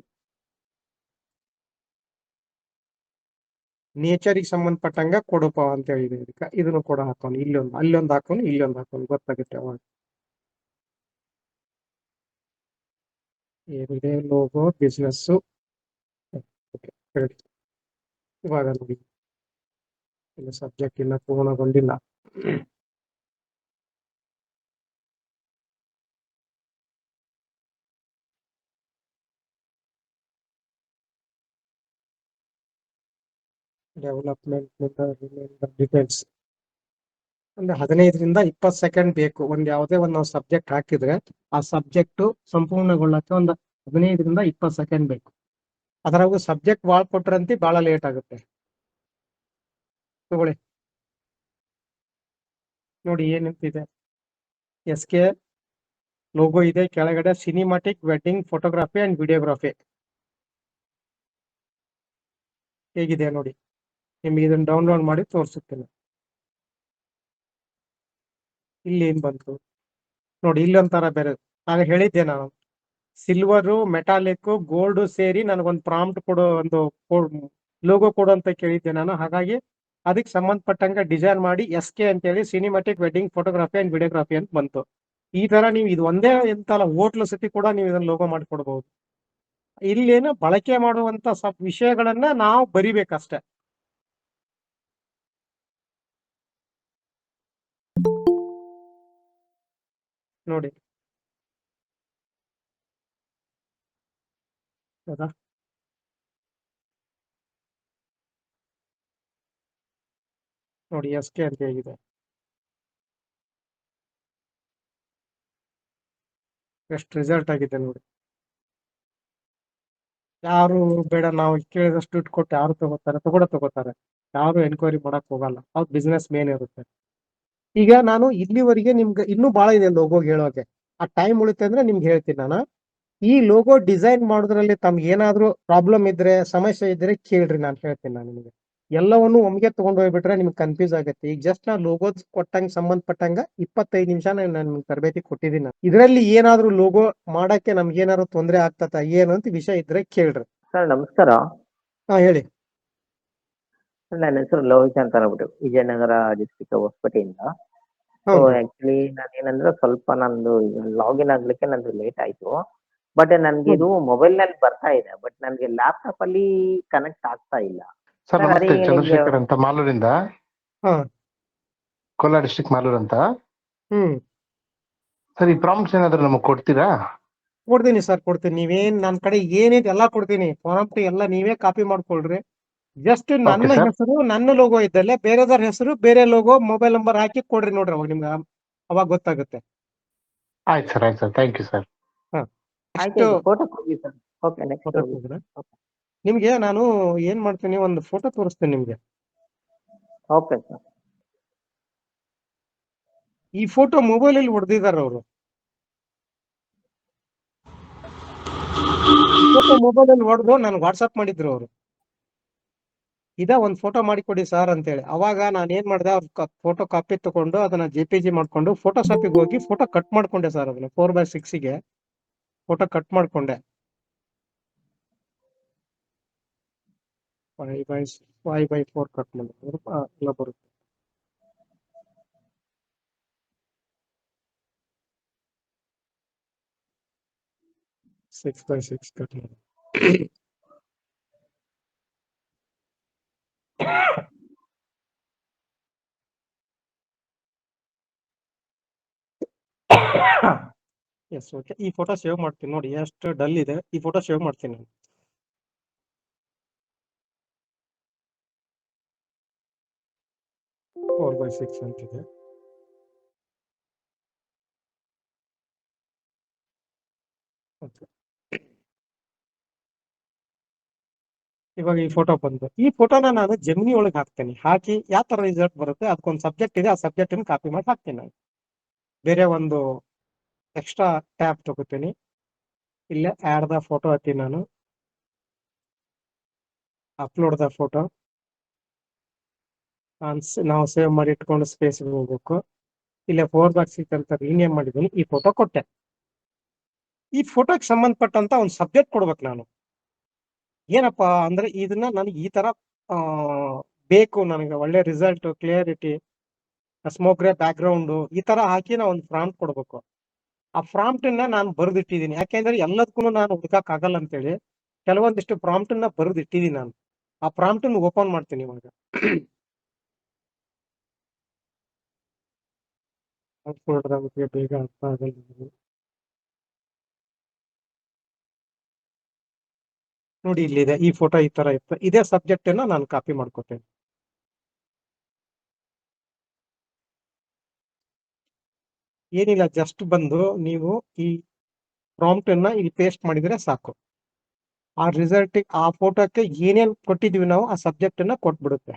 ನೇಚರಿಗೆ ಸಂಬಂಧಪಟ್ಟಂಗ ಕೊಡಪ್ಪ ಅಂತ ಹೇಳಿದೆ ಇದಕ್ಕೆ. ಇದನ್ನು ಕೂಡ ಹಾಕೊಂಡು ಇಲ್ಲೊಂದು, ಅಲ್ಲೊಂದು ಹಾಕೊಂಡು, ಇಲ್ಲೊಂದು ಹಾಕೊಂಡು ಗೊತ್ತಾಗುತ್ತೆ ಅವಾಗ. ಏನಿದೆ ಲೋಗೋ ಬಿಸ್ನೆಸ್. ಇವಾಗ ನೋಡಿ, ಇನ್ನು ಸಬ್ಜೆಕ್ಟ್ ಇನ್ನ ಪೂರ್ಣಗೊಂಡಿಲ್ಲ. ಡೆವಲಪ್ಮೆಂಟ್ ಡಿಟೇಲ್ಸ್ ಒಂದು 15ರಿಂದ 20 ಸೆಕೆಂಡ್ ಬೇಕು. ಒಂದು ಯಾವುದೇ ಒಂದು ನಾವು ಸಬ್ಜೆಕ್ಟ್ ಹಾಕಿದ್ರೆ ಆ ಸಬ್ಜೆಕ್ಟ್ ಸಂಪೂರ್ಣಗೊಳ್ಳಕ್ಕೆ ಒಂದು 15ರಿಂದ 20 ಸೆಕೆಂಡ್ ಬೇಕು. ಅದರಾಗೂ ಸಬ್ಜೆಕ್ಟ್ ಭಾಳ ಕೊಟ್ರಂತೆ ಬಹಳ ಲೇಟ್ ಆಗುತ್ತೆ. ತಗೊಳ್ಳಿ ನೋಡಿ ಏನಂತಿದೆ, SK ಲೋಗೋ ಇದೆ, ಕೆಳಗಡೆ cinematic wedding photography and videography ಹೇಗಿದೆ ನೋಡಿ. ನಿಮ್ಗೆ ಇದನ್ನು ಡೌನ್ಲೋಡ್ ಮಾಡಿ ತೋರಿಸುತ್ತೇನೆ. ಇಲ್ಲಿ ಏನ್ ಬಂತು ನೋಡಿ, ಇಲ್ಲೊಂಥರ ಬೇರೆ. ನಾನು ಹೇಳಿದ್ದೆ, ನಾನು ಸಿಲ್ವರು ಮೆಟಾಲಿಕ್ ಗೋಲ್ಡ್ ಸೇರಿ ನನಗೊಂದು ಪ್ರಾಂಪ್ಟ್ ಕೊಡು, ಒಂದು ಲೋಗೋ ಕೊಡು ಅಂತ ಕೇಳಿದ್ದೆ ನಾನು. ಹಾಗಾಗಿ ಅದಕ್ಕೆ ಸಂಬಂಧಪಟ್ಟಂಗೆ ಡಿಸೈನ್ ಮಾಡಿ SK ಅಂತೇಳಿ cinematic wedding photography and videography ಅಂತ ಬಂತು. ಈ ತರ ನೀವು ಇದು ಒಂದೇ ಎಂತಲ್ಲ, ಹೋಟ್ಲು ಸತಿ ಕೂಡ ನೀವು ಇದನ್ನ ಲೋಗೋ ಮಾಡಿಕೊಡ್ಬಹುದು. ಇಲ್ಲೇನು ಬಳಕೆ ಮಾಡುವಂತ ವಿಷಯಗಳನ್ನ ನಾವು ಬರಿಬೇಕಷ್ಟೆ. ನೋಡಿ ಹೌದಾ, ನೋಡಿ SK ಅಂತ ಹೇಗಿದೆ, ಎಷ್ಟು ರಿಸಲ್ಟ್ ಆಗಿದೆ ನೋಡಿ. ಯಾರು ಬೇಡ, ನಾವು ಕೇಳಿದಷ್ಟು ದುಡ್ಡು ಕೊಟ್ಟು ಯಾರು ತಗೋತಾರೆ, ಯಾರು ಎನ್ಕ್ವೈರಿ ಮಾಡಕ್ ಹೋಗಲ್ಲ. ಅವ್ರ ಬಿಸ್ನೆಸ್ ಮೇನ್ ಇರುತ್ತೆ. ಈಗ ನಾನು ಇಲ್ಲಿವರೆಗೆ ನಿಮ್ಗೆ ಇನ್ನೂ ಬಹಳ ಇದೆ ಲೋಗೋ ಹೇಳೋಕೆ, ಆ ಟೈಮ್ ಉಳಿತೆ ಅಂದ್ರೆ ನಿಮ್ಗೆ ಹೇಳ್ತೀನಿ ನಾನು. ಈ ಲೋಗೋ ಡಿಸೈನ್ ಮಾಡೋದ್ರಲ್ಲಿ ತಮ್ಗೆ ಏನಾದ್ರೂ ಪ್ರಾಬ್ಲಮ್ ಇದ್ರೆ, ಸಮಸ್ಯೆ ಇದ್ರೆ ಕೇಳ್ರಿ, ನಾನು ಹೇಳ್ತೀನಿ. ನಾನು ನಿಮಗೆ ಎಲ್ಲವನ್ನು ಒಮ್ಗೆ ತಗೊಂಡು ಹೋಗ್ಬಿಟ್ರೆ ನಿಮ್ಗೆ ಕನ್ಫ್ಯೂಸ್ ಆಗುತ್ತೆ. ಈಗ ಜಸ್ಟ್ ನಾ ಲೋಗೋ ಕೊಟ್ಟಂಗೆ ಸಂಬಂಧಪಟ್ಟಂಗ 25 ನಿಮಿಷ ನಾನು ತರಬೇತಿ ಕೊಟ್ಟಿದ್ದೀನಿ. ಇದರಲ್ಲಿ ಏನಾದ್ರೂ ಲೋಗೋ ಮಾಡಕ್ಕೆ ನಮ್ಗೆ ಏನಾದ್ರು ತೊಂದರೆ ಆಗ್ತದ ಏನು ಅಂತ ವಿಷಯ ಇದ್ರೆ ಕೇಳ್ರಿ. ಸರ್ ನಮಸ್ಕಾರ. ಹಾ ಹೇಳಿ. ನನ್ನ ಹೆಸರು ಲೋಹಿತ್ ಅಂತ ಅಂದ್ಬಿಟ್ಟು ವಿಜಯನಗರ ಡಿಸ್ಟ್ರಿಕ್ಟ್ ಹೊಸಪೇಟೆಯಿಂದ. ಸೊ ಹೌದು. ಆಕ್ಚುಲಿ ನಾನೇನಂದ್ರೆ ಸ್ವಲ್ಪ ನಂದು ಲಾಗಿನ್ ಆಗ್ಲಿಕ್ಕೆ ನಂದು ಲೇಟ್ ಆಯ್ತು. ಬಟ್ ನನ್ಗೆ ಇದು ಮೊಬೈಲ್ ನಲ್ಲಿ ಬರ್ತಾ ಇದೆ, ಬಟ್ ನನ್ಗೆ ಲ್ಯಾಪ್ಟಾಪ್ ಅಲ್ಲಿ ಕನೆಕ್ಟ್ ಆಗ್ತಾ ಇಲ್ಲ. ಸರ್ ಸರ್ ನಮಸ್ತೆ, ಅದೇ ನಿಮ್ಗೆ ಚಂದ್ರಶೇಖರ್ ಅಂತ ಮಾಲೂರಿಂದ, ಹಾ ಕೋಲಾರ ಡಿಸ್ಟ್ರಿಕ್ಟ್ ಮಾಲೂರು ಅಂತ. ಹ್ಮ್ ಸರ್ ಈ ಪ್ರಾಂಪ್ಟ್ಸ್ ಏನಾದ್ರು ನಮಗೆ ಕೊಡ್ತೀರಾ? ಕೊಡ್ತೀನಿ ಸರ್, ಕೊಡ್ತೀನಿ. ನೀವೇನ್ ನನ್ನ ಕಡೆ ಏನಿದೆ ಎಲ್ಲ ಕೊಡ್ತೀನಿ. ಪ್ರಾಂಪ್ಟ್ ಎಲ್ಲ ನೀವೇ ಕಾಪಿ ಮಾಡ್ಕೊಳ್ರಿ. ಜಸ್ಟ್ ನನ್ನ Okay, sir. ಹೆಸರು, ನನ್ನ ಲೋಗೋ ಇದ್ದಲ್ಲೇ ಬೇರೆದವ್ರ ಹೆಸರು, ಬೇರೆ ಲೋಗೋ, ಮೊಬೈಲ್ ನಂಬರ್ ಹಾಕಿ ಕೊಡ್ರಿ ನೋಡ್ರಿ, ಅವಾಗ ನಿಮ್ಗೆ ಅವಾಗ ಗೊತ್ತಾಗುತ್ತೆ. ಆಯ್ತು ಸರ್, ಥ್ಯಾಂಕ್ ಯು ಸರ್. ಹಾ ಆಯ್ತು, ಫೋಟೋ ಕೊಡಿ ಸರ್. ಓಕೆ, ನೆಕ್ಸ್ಟ್ ನಿಮ್ಗೆ ನಾನು ಏನ್ ಮಾಡ್ತೀನಿ, ಒಂದು ಫೋಟೋ ತೋರಿಸ್ತೀನಿ ನಿಮ್ಗೆ. Okay sir. ಈ ಫೋಟೋ ಮೊಬೈಲ್ ಅಲ್ಲಿ ಹೊಡೆದಿದ್ದಾರೆ ಅವರು. ಫೋಟೋ ಮೊಬೈಲ್ ಅಲ್ಲಿ ಹೊಡೆದು ನನ್ಗೆ ವಾಟ್ಸಪ್ ಮಾಡಿದ್ರು ಅವರು. ಇದ ಒಂದ್ ಫೋಟೋ ಮಾಡಿಕೊಡಿ ಸರ್ ಅಂತೇಳಿ. ಅವಾಗ ನಾನು ಏನ್ ಮಾಡಿದೆ, ಅವ್ರ ಫೋಟೋ ಕಾಪಿ ತಗೊಂಡು ಅದನ್ನ JPG ಮಾಡ್ಕೊಂಡು ಫೋಟೋಶಾಪಿಗೆ ಹೋಗಿ ಫೋಟೋ ಕಟ್ ಮಾಡ್ಕೊಂಡೆ ಸರ್. ಅದನ್ನ 4:6 ಫೋಟೋ ಕಟ್ ಮಾಡ್ಕೊಂಡೆ. 5:4 ಕಟ್ ಮಾಡಿದ್ರೆ ಎಲ್ಲ ಬರುತ್ತೆ. ಸಿಕ್ಸ್ ಬೈ ಸಿಕ್ಸ್ ಕಟ್ ಮಾಡಿ. Yes, okay. ಈ ಫೋಟೋ ಸೇವ್ ಮಾಡ್ತೀನಿ ನೋಡಿ, ಎಷ್ಟು ಡಲ್ ಇದೆ. ಈ ಫೋಟೋ ಸೇವ್ ಮಾಡ್ತೀನಿ ನಾನು. ಫೋರ್ ಬೈ ಸಿಕ್ಸ್ ಅಂತಿದೆ. ಇವಾಗ ಈ ಫೋಟೋ ಬಂದು, ಈ ಫೋಟೋನ ನಾನು ಜೆಮಿನಿ ಒಳಗೆ ಹಾಕ್ತೇನೆ. ಹಾಕಿ ಯಾವ ತರ ರಿಸಲ್ಟ್ ಬರುತ್ತೆ, ಅದಕ್ಕೊಂದು ಸಬ್ಜೆಕ್ಟ್ ಇದೆ, ಆ ಸಬ್ಜೆಕ್ಟ್ ಅನ್ನು ಕಾಪಿ ಮಾಡಿ ಹಾಕ್ತೀನಿ ನಾನು. ಬೇರೆ ಒಂದು ಎಕ್ಸ್ಟ್ರಾ ಟ್ಯಾಬ್ ತಗೋತೀನಿ. ಇಲ್ಲೇ ಆಡ್ ದ ಫೋಟೋ ಹಾಕ್ತೀನಿ ನಾನು. Upload the photo. ನಾವು ಸೇವ್ ಮಾಡಿ ಇಟ್ಕೊಂಡು ಸ್ಪೇಸ್ಗೆ ಹೋಗ್ಬೇಕು. ಇಲ್ಲೇ 4:6 ಅಂತ ರೀನೇಮ್ ಮಾಡಿದ್ದೀನಿ. ಈ ಫೋಟೋ ಕೊಟ್ಟೆ. ಈ ಫೋಟೋಗೆ ಸಂಬಂಧಪಟ್ಟಂತ ಒಂದು ಸಬ್ಜೆಕ್ಟ್ ಕೊಡ್ಬೇಕು ನಾನು. ಏನಪ್ಪಾ ಅಂದ್ರೆ, ಇದನ್ನ ನನಗೆ ಈ ತರ ಬೇಕು, ನನಗೆ ಒಳ್ಳೆ ರಿಸಲ್ಟ್, ಕ್ಲಿಯರಿಟಿ, ಸ್ಮೋಕ್ರೆ ಬ್ಯಾಕ್ ಗ್ರೌಂಡ್, ಈ ತರ ಹಾಕಿ ನಾವು ಒಂದು ಪ್ರಾಂಪ್ಟ್ ಕೊಡ್ಬೇಕು. ಆ ಪ್ರಾಂಪ್ಟ್ ಅನ್ನ ನಾನು ಬರೆದಿಟ್ಟಿದ್ದೀನಿ. ಯಾಕೆಂದ್ರೆ ಎಲ್ಲದಕ್ಕೂ ನಾನು ಹುಡುಕಕ್ ಆಗಲ್ಲ ಅಂತೇಳಿ ಕೆಲವೊಂದಿಷ್ಟು ಪ್ರಾಂಪ್ಟ್ ಅನ್ನ ಬರೆದಿಟ್ಟಿದ್ದೀನಿ ನಾನು. ಆ ಪ್ರಾಂಪ್ಟ್ ಅನ್ನು ಓಪನ್ ಮಾಡ್ತೀನಿ ಇವಾಗ. ಬೇಗ ಅರ್ಥ ಆಗಲ್ಲ. ನೋಡಿ, ಇಲ್ಲಿದೆ ಈ ಫೋಟೋ, ಈ ತರ ಇತ್ತು. ಇದೇ ಸಬ್ಜೆಕ್ಟ್ ಅನ್ನ ನಾನು ಕಾಪಿ ಮಾಡ್ಕೊತೇನೆ. ಏನಿಲ್ಲ, ಜಸ್ಟ್ ಬಂದು ನೀವು ಈ ಪ್ರಾಂಪ್ಟ್ ಅನ್ನ ಇಲ್ಲಿ ಪೇಸ್ಟ್ ಮಾಡಿದ್ರೆ ಸಾಕು. ಆ ರಿಸಲ್ಟ್, ಆ ಫೋಟೋಕ್ಕೆ ಏನೇನ್ ಕೊಟ್ಟಿದೀವಿ ನಾವು, ಆ ಸಬ್ಜೆಕ್ಟ್ ಅನ್ನ ಕೊಟ್ಬಿಡುತ್ತೆ.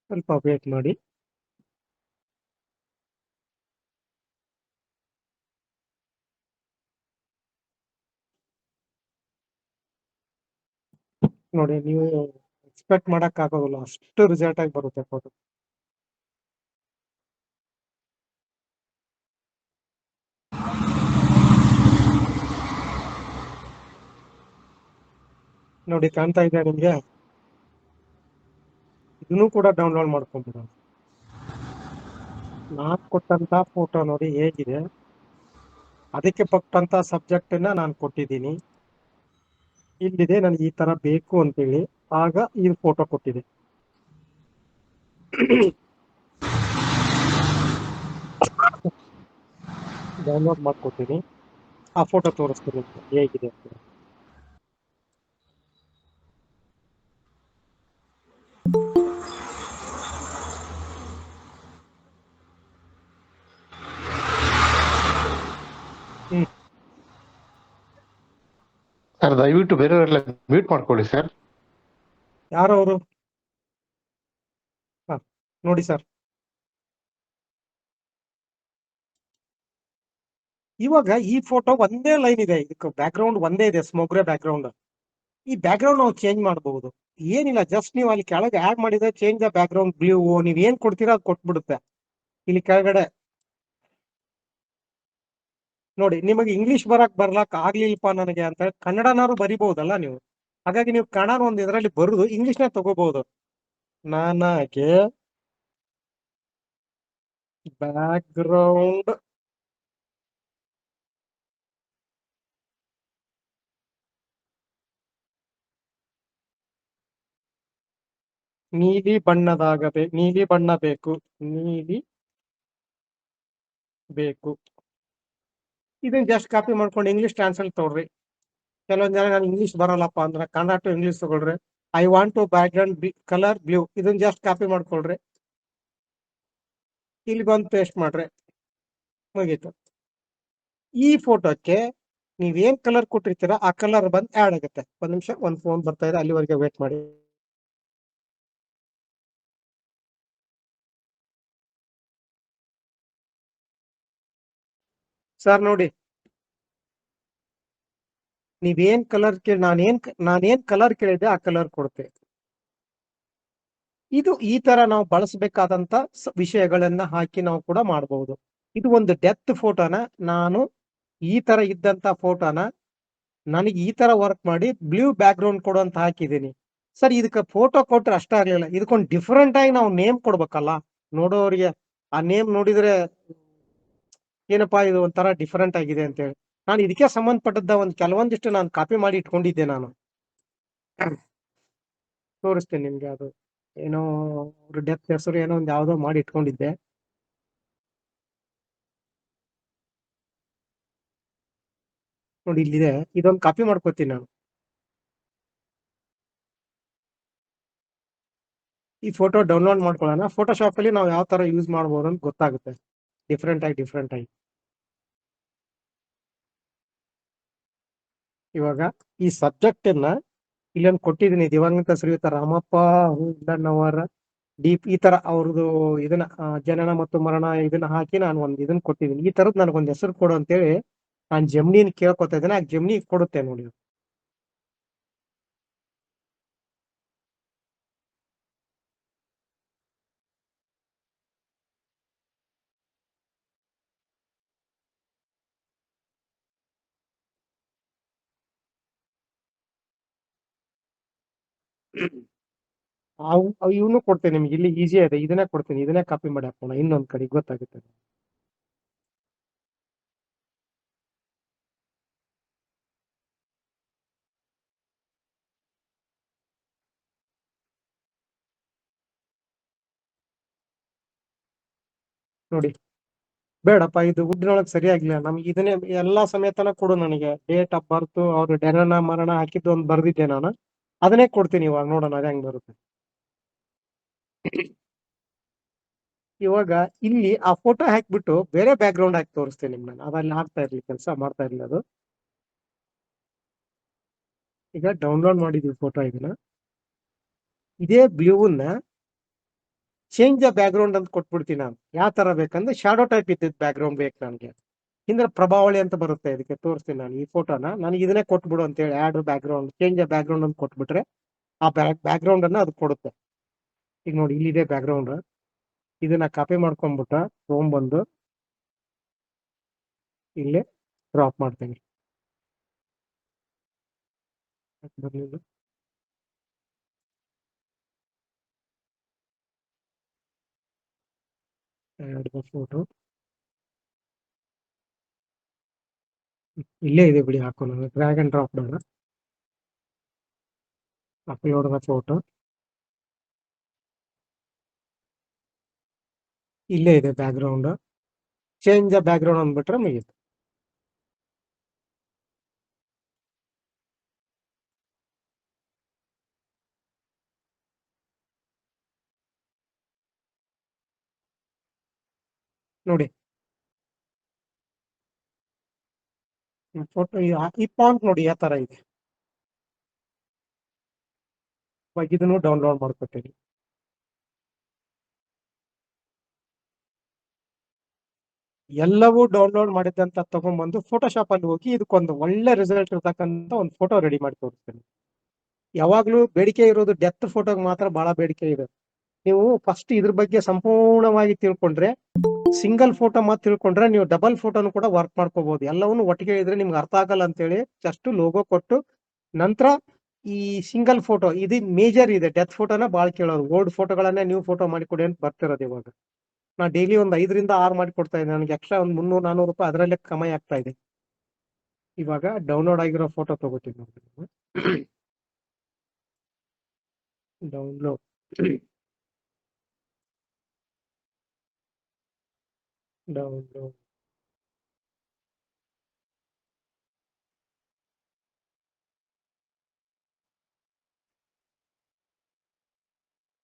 ಸ್ವಲ್ಪ ವೇಟ್ ಮಾಡಿ. ನೋಡಿ, ನೀವು ಎಕ್ಸ್ಪೆಕ್ಟ್ ಮಾಡಕ್ ಆಗೋದಿಲ್ಲ, ಅಷ್ಟು ರಿಸಲ್ಟ್ ಆಗಿ ಬರುತ್ತೆ ಫೋಟೋ. ನೋಡಿ, ಕಾಣ್ತಾ ಇದೆ ನಿಮ್ಗೆ? ಇದನ್ನು ಕೂಡ ಡೌನ್ಲೋಡ್ ಮಾಡ್ಕೊಂಡ್ಬಿಡ. ನಾನ್ ಕೊಟ್ಟಂತ ಫೋಟೋ ನೋಡಿ ಹೇಗಿದೆ, ಅದಕ್ಕೆ ಪಟ್ಟಂತ ಸಬ್ಜೆಕ್ಟ್ ಅನ್ನ ನಾನು ಕೊಟ್ಟಿದ್ದೀನಿ. ಇಲ್ಲಿದೆ ನನಗೆ ಈ ತರ ಬೇಕು ಅಂತೇಳಿ, ಆಗ ಈ ಫೋಟೋ ಕೊಟ್ಟಿದೆ. ಡೌನ್ಲೋಡ್ ಮಾಡ್ಕೊತೀನಿ. ಆ ಫೋಟೋ ತೋರಿಸ್ತೀನಿ ನಿಮ್ಗೆ ಹೇಗಿದೆ ಅಂತ. ಹ್ಮ್ ಸರ್ ದಯವಿಟ್ಟು ಬೇರೆಯವರೆಲ್ಲ ಮ್ಯೂಟ್ ಮಾಡ್ಕೊಳ್ಳಿ ಸರ್. ಯಾರವರು? ಹಾ ನೋಡಿ ಸರ್, ಇವಾಗ ಈ ಫೋಟೋ ಒಂದೇ ಲೈನ್ ಇದೆ, ಇದಕ್ಕೆ ಬ್ಯಾಕ್ಗ್ರೌಂಡ್ ಒಂದೇ ಇದೆ, ಸ್ಮೋಗ್ರೆ ಬ್ಯಾಕ್ಗ್ರೌಂಡ್. ಈ ಬ್ಯಾಕ್ಗ್ರೌಂಡ್ ನಾವು ಚೇಂಜ್ ಮಾಡಬಹುದು. ಏನಿಲ್ಲ, ಜಸ್ಟ್ ನೀವು ಅಲ್ಲಿ ಕೆಳಗೆ ಆಡ್ ಮಾಡಿದ್ರೆ ಚೇಂಜ್ ದ ಬ್ಯಾಕ್ಗ್ರೌಂಡ್ ಬ್ಲೂ, ನೀವ್ ಏನ್ ಕೊಡ್ತೀರಾ ಅದು ಕೊಟ್ಬಿಡುತ್ತೆ. ಇಲ್ಲಿ ಕೆಳಗಡೆ ನೋಡಿ, ನಿಮಗೆ ಇಂಗ್ಲಿಷ್ ಬರಕ್ ಬರ್ಲಕ್ ಆಗ್ಲಿಲ್ಲಪ್ಪ ನನಗೆ ಅಂತ ಕನ್ನಡನಾರು ಬರಿಬಹುದಲ್ಲ ನೀವು. ಹಾಗಾಗಿ ನೀವು ಕನ್ನಡ ಒಂದು ಇದರಲ್ಲಿ ಬರುದು ಇಂಗ್ಲಿಷ್ನ ತಗೋಬಹುದು. ನನಗೆ ಬ್ಯಾಕ್ಗ್ರೌಂಡ್ ನೀಲಿ ನೀಲಿ ಬಣ್ಣ ಬೇಕು, ನೀಲಿ ಬೇಕು. ಇದನ್ನ ಜಸ್ಟ್ ಕಾಪಿ ಮಾಡ್ಕೊಂಡು ಇಂಗ್ಲಿಷ್ ಟ್ರಾನ್ಸ್ಲೇಟ್ ತಗೊಳ್ರಿ. ಕೆಲವೊಂದ್ ಜನ ನಾನು ಇಂಗ್ಲಿಷ್ ಬರಲ್ಲಪ್ಪ ಅಂದ್ರೆ ಕನ್ನಡ ಟು ಇಂಗ್ಲಿಷ್ ತಗೊಳ್ರಿ. I want to background colour blue, ಇದನ್ನ ಜಸ್ಟ್ ಕಾಪಿ ಮಾಡ್ಕೊಳ್ರಿ, ಇಲ್ಲಿ ಬಂದು ಪೇಸ್ಟ್ ಮಾಡ್ರಿ, ಮುಗೀತು. ಈ ಫೋಟೋಕ್ಕೆ ನೀವೇನ್ ಕಲರ್ ಕೊಟ್ಟಿರ್ತೀರಾ ಆ ಕಲರ್ ಬಂದು ಆಡ್ ಆಗುತ್ತೆ. ಒಂದ್ ನಿಮಿಷ, ಒಂದ್ ಫೋನ್ ಬರ್ತಾ ಇದೆ, ಅಲ್ಲಿವರೆಗೆ ವೇಟ್ ಮಾಡಿ. ಸರ್ ನೋಡಿ, ನೀವೇನ್ ಕಲರ್ ನಾನೇನ್ ಕಲರ್ ಕೇಳಿದ್ದೆ ಆ ಕಲರ್ ಕೊಡುತ್ತೆ. ಇದು ಈ ತರ ನಾವು ಬಳಸಬೇಕಾದಂತ ವಿಷಯಗಳನ್ನ ಹಾಕಿ ನಾವು ಕೂಡ ಮಾಡಬಹುದು. ಇದು ಒಂದು ಡೆತ್ ಫೋಟೋನ, ನಾನು ಈ ತರ ಇದ್ದಂತ ಫೋಟೋನ ನನಗೆ ಈ ತರ ವರ್ಕ್ ಮಾಡಿ ಬ್ಲೂ ಬ್ಯಾಕ್ ಗ್ರೌಂಡ್ ಕೊಡು ಅಂತ ಹಾಕಿದ್ದೀನಿ. ಸರ್ ಇದಕ್ಕೆ ಫೋಟೋ ಕೊಟ್ರೆ ಅಷ್ಟ ಆಗ್ಲಿಲ್ಲ, ಇದಕ್ಕೊಂದು ಡಿಫ್ರೆಂಟ್ ಆಗಿ ನಾವು ನೇಮ್ ಕೊಡ್ಬೇಕಲ್ಲ ನೋಡೋರಿಗೆ. ಆ ನೇಮ್ ನೋಡಿದ್ರೆ ಏನಪ್ಪಾ ಇದು ಒಂಥರ ಡಿಫರೆಂಟ್ ಆಗಿದೆ ಅಂತ ಹೇಳಿ ನಾನು ಇದಕ್ಕೆ ಸಂಬಂಧಪಟ್ಟದ್ದ ಕೆಲವೊಂದಿಷ್ಟು ನಾನು ಕಾಪಿ ಮಾಡಿ ಇಟ್ಕೊಂಡಿದ್ದೆ. ನಾನು ತೋರಿಸ್ತೇನೆ ನಿಮ್ಗೆ. ಅದು ಏನೋ ಅವ್ರ ಡೆತ್ ಹೆಸರು ಏನೋ ಒಂದು ಯಾವ್ದೋ ಮಾಡಿ ಇಟ್ಕೊಂಡಿದ್ದೆ. ನೋಡಿ ಇಲ್ಲಿದೆ, ಇದೊಂದು ಕಾಪಿ ಮಾಡ್ಕೋತೀನಿ ನಾನು. ಈ ಫೋಟೋ ಡೌನ್ಲೋಡ್ ಮಾಡ್ಕೊಳ್ಳೋಣ. ಫೋಟೋಶಾಪ್ ಅಲ್ಲಿ ನಾವು ಯಾವ ತರ ಯೂಸ್ ಮಾಡ್ಬೋದು ಅಂತ ಗೊತ್ತಾಗುತ್ತೆ, ಡಿಫ್ರೆಂಟ್ ಆಗಿ. ಇವಾಗ ಈ ಸಬ್ಜೆಕ್ಟ್ ಅನ್ನ ಇಲ್ಲೊಂದು ಕೊಟ್ಟಿದ್ದೀನಿ, ದಿವಂಗತ ಶ್ರೀಯುತ ರಾಮಪ್ಪ ಹುಂಡಣ್ಣವರ ಡೀಪ್, ಈ ತರ ಅವ್ರದ್ದು ಇದನ್ನ ಜನನ ಮತ್ತು ಮರಣ ಇದನ್ನ ಹಾಕಿ ನಾನು ಒಂದು ಇದನ್ನ ಕೊಟ್ಟಿದ್ದೀನಿ. ಈ ತರದ್ ನನಗೊಂದು ಹೆಸರು ಕೊಡು ಅಂತೇಳಿ ನಾನು ಜಮ್ನಿನ ಕೇಳ್ಕೊತಾ ಇದ್ದೇನೆ. ಆ ಜಮ್ನಿ ಕೊಡುತ್ತೆ ನೋಡಿ. ಇವನು ಕೊಡ್ತೇನೆ ನಿಮ್ಗೆ, ಇಲ್ಲಿ ಈಸಿ ಇದೆ, ಇದನ್ನೇ ಕೊಡ್ತೀನಿ. ಇದನ್ನೇ ಕಾಪಿ ಮಾಡಿ ಹಾಕೋಣ ಇನ್ನೊಂದ್ ಕಡೆ, ಗೊತ್ತಾಗುತ್ತೆ. ನೋಡಿ, ಬೇಡಪ್ಪ ಇದು ವುಡ್ನೊಳಗೆ ಸರಿಯಾಗಿಲ್ಲ ನಮ್ಗೆ, ಇದನ್ನೇ ಎಲ್ಲಾ ಸಮೇತನ ಕೊಡು ನನಗೆ. ಡೇಟ್ ಆಫ್ ಬರ್ತ್, ಅವ್ರ ಜನನ ಮರಣ ಹಾಕಿದ್ದು ಒಂದು ಬರ್ದಿದ್ದೆ ನಾನು, ಅದನ್ನೇ ಕೊಡ್ತೀನಿ. ಇವಾಗ ನೋಡೋಣ ಅದು ಹೆಂಗ್ ಬರುತ್ತೆ. ಇವಾಗ ಇಲ್ಲಿ ಆ ಫೋಟೋ ಹಾಕ್ಬಿಟ್ಟು ಬೇರೆ ಬ್ಯಾಕ್ ಗ್ರೌಂಡ್ ಹಾಕಿ ತೋರಿಸ್ತೇನೆ ನಿಮ್ಗೆ. ನಾನು ಅದಲ್ಲಿ ಆಗ್ತಾ ಇರ್ಲಿ, ಕೆಲಸ ಮಾಡ್ತಾ ಇರ್ಲಿ ಅದು. ಈಗ ಡೌನ್ಲೋಡ್ ಮಾಡಿದ್ವಿ ಫೋಟೋ, ಇದನ್ನ ಇದೇ ಬ್ಲೂವನ್ನ ಚೇಂಜ್ ದ ಬ್ಯಾಕ್ ಗ್ರೌಂಡ್ ಅಂತ ಕೊಟ್ಬಿಡ್ತೀನಿ ನಾನು. ಯಾವ ತರ ಬೇಕಂದ್ರೆ ಶಾಡೋ ಟೈಪ್ ಇದ್ದಿದ್ದು ಬ್ಯಾಕ್ ಗ್ರೌಂಡ್ ಬೇಕು ನನಗೆ. ಹಿಂದ್ರೆ ಪ್ರಭಾವಳಿ ಅಂತ ಬರುತ್ತೆ, ಇದಕ್ಕೆ ತೋರಿಸ್ತೀನಿ ನಾನು. ಈ ಫೋಟೋನ ನನಗೆ ಇದನ್ನೇ ಕೊಟ್ಬಿಡು ಅಂತ ಹೇಳಿ add background, change the background ಅಂತ ಕೊಟ್ಬಿಟ್ರೆ ಆ ಬ್ಯಾಕ್ ಗ್ರೌಂಡ್ ಅನ್ನ ಅದು ಕೊಡುತ್ತೆ. ಈಗ ನೋಡಿ, ಇಲ್ಲಿದೆ ಬ್ಯಾಕ್ ಗ್ರೌಂಡ್. ಇದನ್ನ ಕಾಪಿ ಮಾಡ್ಕೊಂಡ್ಬಿಟ್ಟು ತೊಗೊಂಡ್ಬಂದು ಇಲ್ಲೇ ಡ್ರಾಪ್ ಮಾಡ್ತೇನೆ. ಬರ್ಲಿಲ್ಲ, ಫೋಟೋ ಇಲ್ಲೇ ಇದೆ ಬಿಡಿ, ಹಾಕೋಣ. ಡ್ರ್ಯಾಗ್ ಅಂಡ್ ಡ್ರಾಪ್ ಮಾಡೋಣ. ಅಪ್ಲೋಡ್ ದ ಫೋಟೋ, ಇಲ್ಲೇ ಇದೆ background. Change the background ಅಂದ್ಬಿಟ್ರೆ ಮುಗೀತು. ನೋಡಿ ಫೋಟೋ ಈ ಫಾಂಟ್ ನೋಡಿ ಯಾವ ತರ ಇದೆ. ಇವಾಗ ಇದನ್ನು ಡೌನ್ಲೋಡ್ ಮಾಡ್ಕೊತೀನಿ. ಎಲ್ಲವೂ ಡೌನ್ಲೋಡ್ ಮಾಡಿದಂತ ತಗೊಂಡ್ಬಂದು ಫೋಟೋಶಾಪ್ ಅಲ್ಲಿ ಹೋಗಿ ಇದಕ್ಕೊಂದು ಒಳ್ಳೆ ರಿಸಲ್ಟ್ ಇರ್ತಕ್ಕಂಥ ಒಂದು ಫೋಟೋ ರೆಡಿ ಮಾಡಿ ತೋರಿಸ್ತೀನಿ. ಯಾವಾಗ್ಲೂ ಬೇಡಿಕೆ ಇರೋದು ಡೆತ್ ಫೋಟೋಗೆ ಮಾತ್ರ ಬಹಳ ಬೇಡಿಕೆ ಇದೆ. ನೀವು ಫಸ್ಟ್ ಇದ್ರ ಬಗ್ಗೆ ಸಂಪೂರ್ಣವಾಗಿ ತಿಳ್ಕೊಂಡ್ರೆ, ಸಿಂಗಲ್ ಫೋಟೋ ಮಾತ್ರ ತಿಳ್ಕೊಂಡ್ರೆ ನೀವು ಡಬಲ್ ಫೋಟೋನು ಕೂಡ ವರ್ಕ್ ಮಾಡ್ಕೋಬಹುದು. ಎಲ್ಲವನ್ನು ಒಟ್ಟಿಗೆ ಇದ್ರೆ ನಿಮ್ಗೆ ಅರ್ಥ ಆಗಲ್ಲ ಅಂತೇಳಿ ಜಸ್ಟ್ ಲೋಗೋ ಕೊಟ್ಟು ನಂತರ ಈ ಸಿಂಗಲ್ ಫೋಟೋ ಇದು ಮೇಜರ್ ಇದೆ. ಡೆತ್ ಫೋಟೋನ ಬಾಳ್ ಕೇಳೋದು, ಓಲ್ಡ್ ಫೋಟೋಗಳನ್ನೇ ನ್ಯೂ ಫೋಟೋ ಮಾಡಿ ಕೊಡಿ ಅಂತ ಬರ್ತಿರೋದು. ಇವಾಗ ನಾ ಡೈಲಿ ಒಂದು 5 ರಿಂದ 6 ಮಾಡಿ ಕೊಡ್ತಾ ಇದ್ದೆ. ನನಗೆ ಎಕ್ಸ್ಟ್ರಾ ಒಂದು 300-400 ರೂಪಾಯಿ ಅದರಲ್ಲೇ ಕಮಾಯಿ ಆಗ್ತಾ ಇದೆ. ಇವಾಗ ಡೌನ್ಲೋಡ್ ಆಗಿರೋ ಫೋಟೋ ತಗೋತೀನಿ ನೋಡಿ. ಡೌನ್ಲೋಡ್ ಡೌನ್ಲೋಡ್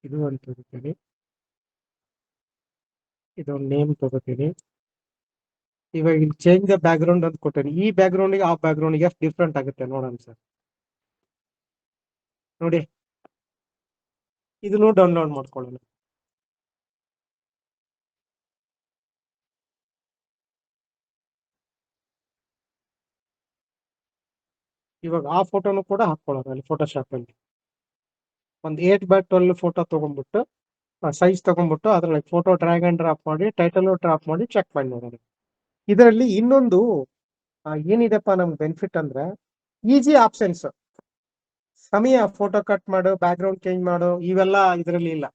ಇದು ಒಂದು ತಗೋತೀನಿ. ಇದೊಂದು ನೇಮ್ ತಗೋತೀನಿ. ಇವಾಗ ಇಲ್ಲಿ ಚೇಂಜ್ ದ ಬ್ಯಾಕ್ ಗ್ರೌಂಡ್ ಅಂತ ಕೊಟ್ಟೇನೆ. ಈ ಬ್ಯಾಕ್ ಗ್ರೌಂಡ್ಗೆ ಆ ಬ್ಯಾಕ್ ಗ್ರೌಂಡ್ಗೆ ಎಷ್ಟು ಡಿಫ್ರೆಂಟ್ ಆಗುತ್ತೆ ನೋಡೋಣ ಸರ್. ನೋಡಿ ಇದನ್ನು ಡೌನ್ಲೋಡ್ ಮಾಡ್ಕೊಳ್ಳೋಣ. ಇವಾಗ ಆ ಫೋಟೋನು ಕೂಡ ಹಾಕೊಳ್ಳೋಣ ಅಲ್ಲಿ ಫೋಟೋಶಾಪ್ ಅಲ್ಲಿ. ಒಂದು 8x12 ಫೋಟೋ ತಗೊಂಡ್ಬಿಟ್ಟು ಸೈಜ್ ತಗೊಂಡ್ಬಿಟ್ಟು ಅದ್ರಲ್ಲಿ ಫೋಟೋ ಡ್ರ್ಯಾಗ್ ಅಂಡ್ ಡ್ರಾಪ್ ಮಾಡಿ ಟೈಟಲ್ ಡ್ರಾಪ್ ಮಾಡಿ ಚೆಕ್ ಮಾಡಿ ನೋಡೋಣ. ಇದರಲ್ಲಿ ಇನ್ನೊಂದು ಏನಿದೆಪ್ಪ ನಮ್ಗೆ ಬೆನಿಫಿಟ್ ಅಂದ್ರೆ ಈಸಿ ಆಪ್ಷನ್ಸ್. ಸಮಯ ಫೋಟೋ ಕಟ್ ಮಾಡು, ಬ್ಯಾಕ್ ಗ್ರೌಂಡ್ ಚೇಂಜ್ ಮಾಡು, ಇವೆಲ್ಲ ಇದರಲ್ಲಿ ಇಲ್ಲ.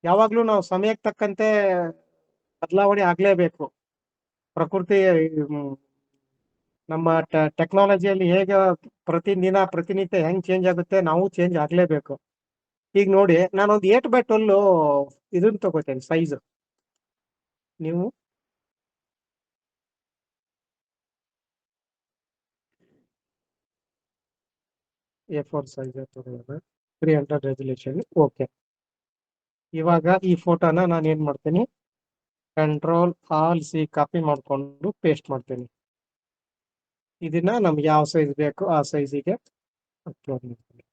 ಯಾವಾಗ್ಲೂ ನಾವು ಸಮಯಕ್ಕೆ ತಕ್ಕಂತೆ ಬದಲಾವಣೆ ಆಗ್ಲೇಬೇಕು. ಪ್ರಕೃತಿ ನಮ್ಮ ಟೆಕ್ನಾಲಜಿಯಲ್ಲಿ ಹೇಗೆ ಪ್ರತಿನಿತ್ಯ ಹೆಂಗ್ ಚೇಂಜ್ ಆಗುತ್ತೆ, ನಾವು ಚೇಂಜ್ ಆಗ್ಲೇಬೇಕು. ಈಗ ನೋಡಿ ನಾನೊಂದು 8x12 ಇದನ್ನ ತಗೋತೇನೆ ಸೈಜ್. ನೀವು A4 ಸೈಜ್ ತಗೊಳ್ಳೋಣ. 300 ರೆಸಲ್ಯೂಷನ್. ಓಕೆ. ಇವಾಗ ಈ ಫೋಟೋನ ನಾನು ಏನ್ ಮಾಡ್ತೀನಿ, Ctrl+Alt+C ಕಾಪಿ ಮಾಡ್ಕೊಂಡು ಪೇಸ್ಟ್ ಮಾಡ್ತೀನಿ. ಇದನ್ನ ನಮ್ಗೆ ಯಾವ ಸೈಜ್ ಬೇಕು ಆ ಸೈಜಿಗೆ ಅಪ್ಲೋಡ್ ಮಾಡ್ತೀನಿ.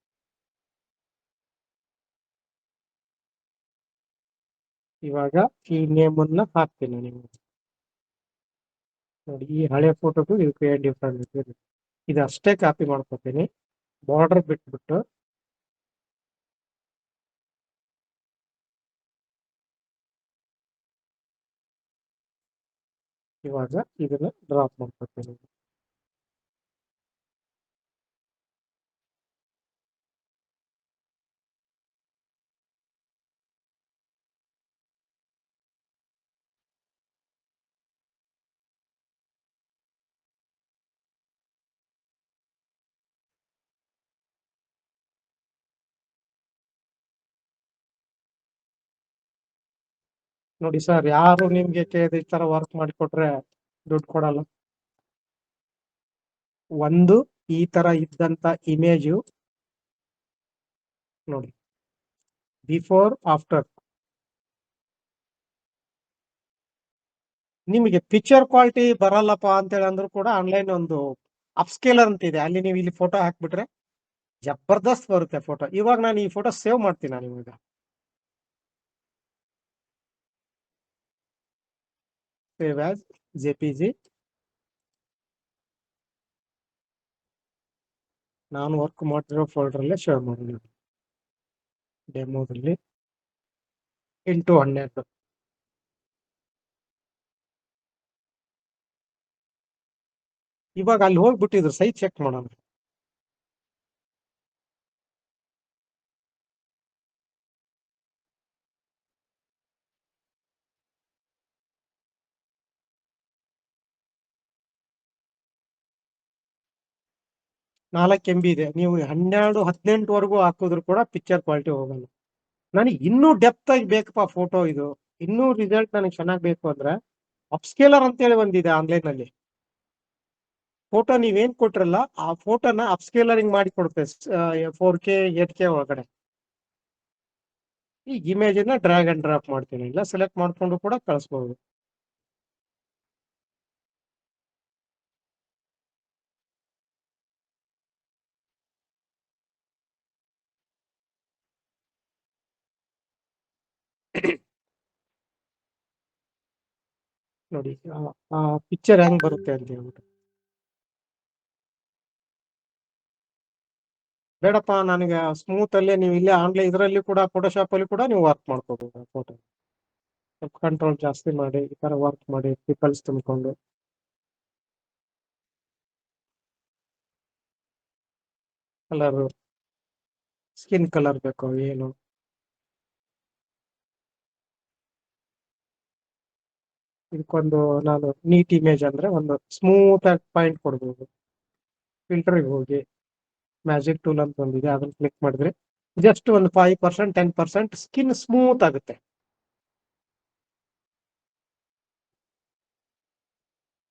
ಇವಾಗ ಈ ನೇಮ್ ಅನ್ನ ಹಾಕ್ತೀನಿ. ನೀವು ನೋಡಿ ಈ ಹಳೆ ಫೋಟೋಗೂ ಇದಕ್ಕೆ ಏನ್ ಡಿಫ್ರೆಂಟ್ ಇದೆ. ಇದು ಅಷ್ಟೇ ಕಾಪಿ ಮಾಡ್ಕೊತೀನಿ. ಬಾರ್ಡರ್ ಬಿಟ್ಬಿಟ್ಟು ಇವಾಗ ಇದನ್ನ ಡ್ರಾಪ್ ಮಾಡ್ಕೊತೀನಿ. ನೋಡಿ ಸರ್, ಯಾರು ನಿಮ್ಗೆ ಈ ತರ ವರ್ಕ್ ಮಾಡಿಕೊಟ್ರೆ ದುಡ್ಡು ಕೊಡಲ್ಲ. ಒಂದು ಈ ತರ ಇದ್ದಂತ ಇಮೇಜು ನೋಡಿ, ಬಿಫೋರ್ ಆಫ್ಟರ್. ನಿಮಗೆ ಪಿಕ್ಚರ್ ಕ್ವಾಲಿಟಿ ಬರಲ್ಲಪ್ಪ ಅಂತೇಳಿ ಅಂದ್ರೂ ಕೂಡ ಆನ್ಲೈನ್ ಒಂದು ಅಪ್ಸ್ಕೇಲರ್ ಅಂತ ಇದೆ, ಅಲ್ಲಿ ನೀವು ಇಲ್ಲಿ ಫೋಟೋ ಹಾಕ್ಬಿಟ್ರೆ ಜಬರ್ದಸ್ತ್ ಬರುತ್ತೆ ಫೋಟೋ. ಇವಾಗ ನಾನು ಈ ಫೋಟೋ ಸೇವ್ ಮಾಡ್ತೀನಿ. ನಾನು ಇವಾಗ ಸೇವ್ ಆಸ್ JPG. ನಾನು ವರ್ಕ್ ಮಾಡಿರೋ ಫೋಲ್ಡರಲ್ಲೇ ಶೇರ್ ಮಾಡೋಣ. ಡೆಮೋದಲ್ಲಿ 8x12. ಇವಾಗ ಅಲ್ಲಿ ಹೋಗ್ಬಿಟ್ಟಿದ್ರು ಸೈಜ್ ಚೆಕ್ ಮಾಡೋಣ. ನಾಲ್ಕು MB ಇದೆ. ನೀವು 12-18ವರೆಗೂ ಹಾಕಿದ್ರು ಕೂಡ ಪಿಕ್ಚರ್ ಕ್ವಾಲಿಟಿ ಹೋಗಲ್ಲ. ನನಗೆ ಇನ್ನೂ ಡೆಪ್ತ್ ಆಗಿ ಬೇಕಪ್ಪ ಫೋಟೋ, ಇದು ಇನ್ನೂ ರಿಸಲ್ಟ್ ನನಗೆ ಚೆನ್ನಾಗಿ ಬೇಕು ಅಂದ್ರೆ ಅಪ್ಸ್ಕೇಲರ್ ಅಂತೇಳಿ ಒಂದಿದೆ ಆನ್ಲೈನ್ ಅಲ್ಲಿ. ಫೋಟೋ ನೀವೇನ್ ಕೊಟ್ರಲ್ಲ ಆ ಫೋಟೋನ ಅಪ್ಸ್ಕೇಲರಿಂಗ್ ಮಾಡಿ ಕೊಡುತ್ತೆ 4K 8K ಒಳಗಡೆ. ಈ ಇಮೇಜ್ ಅನ್ನ ಡ್ರ್ಯಾಗ್ ಅಂಡ್ ಡ್ರಾಪ್ ಮಾಡ್ತೀನಿ, ಇಲ್ಲ ಸೆಲೆಕ್ಟ್ ಮಾಡ್ಕೊಂಡು ಕೂಡ ಕಳಿಸ್ಬಹುದು. ನೋಡಿ ಆ ಪಿಕ್ಚರ್ ಹೆಂಗ್ ಬರುತ್ತೆ ಅಂತ ಹೇಳ್ಬಿಟ್ಟು. ಬೇಡಪ್ಪ ನನಗೆ ಸ್ಮೂತ್ ಅಲ್ಲೇ, ನೀವು ಇಲ್ಲೇ ಆನ್ಲೈನ್ ಇದರಲ್ಲಿ ಕೂಡ ಫೋಟೋಶಾಪ್ ಅಲ್ಲಿ ಕೂಡ ನೀವು ವರ್ಕ್ ಮಾಡ್ಕೋಬಹುದು. ಫೋಟೋ ಸ್ವಲ್ಪ ಕಂಟ್ರೋಲ್ ಜಾಸ್ತಿ ಮಾಡಿ ಈ ತರ ವರ್ಕ್ ಮಾಡಿ ಪಿಕಲ್ಸ್ ತುಂಬಿಕೊಂಡು. ಕಲರ್, ಸ್ಕಿನ್ ಕಲರ್ ಬೇಕು ಏನು, ಇದಕ್ಕೊಂದು ನಾನು ನೀಟ್ ಇಮೇಜ್ ಅಂದ್ರೆ ಒಂದು ಸ್ಮೂತ್ ಆಗಿ ಪಾಯಿಂಟ್ ಕೊಡ್ಬೋದು. ಫಿಲ್ಟರ್ಗೆ ಹೋಗಿ ಮ್ಯಾಜಿಕ್ ಟೂಲ್ ಅಂತ ಬಂದಿದೆ, ಅದನ್ನ ಕ್ಲಿಕ್ ಮಾಡಿದ್ರೆ ಜಸ್ಟ್ ಒಂದು 5% 10% ಸ್ಕಿನ್ ಸ್ಮೂತ್ ಆಗುತ್ತೆ.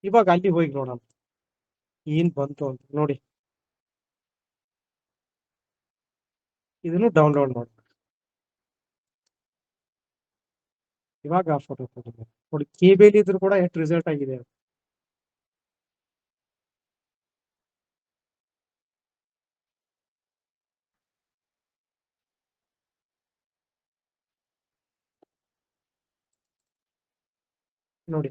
ಇವಾಗ ಅಲ್ಲಿ ಹೋಗಿ ನೋಡೋಣ ಏನ್ ಬಂತು ಅಂತ ನೋಡಿ. ಇದನ್ನು ಡೌನ್ಲೋಡ್ ಮಾಡಿ ಇವಾಗ ಆ ಫೋಟೋ ತಗೊಂಡೆ ನೋಡಿ. ಕೇಬಲ್ ಇದ್ರು ಕೂಡ ಎಷ್ಟು ರಿಸಲ್ಟ್ ಆಗಿದೆ ನೋಡಿ.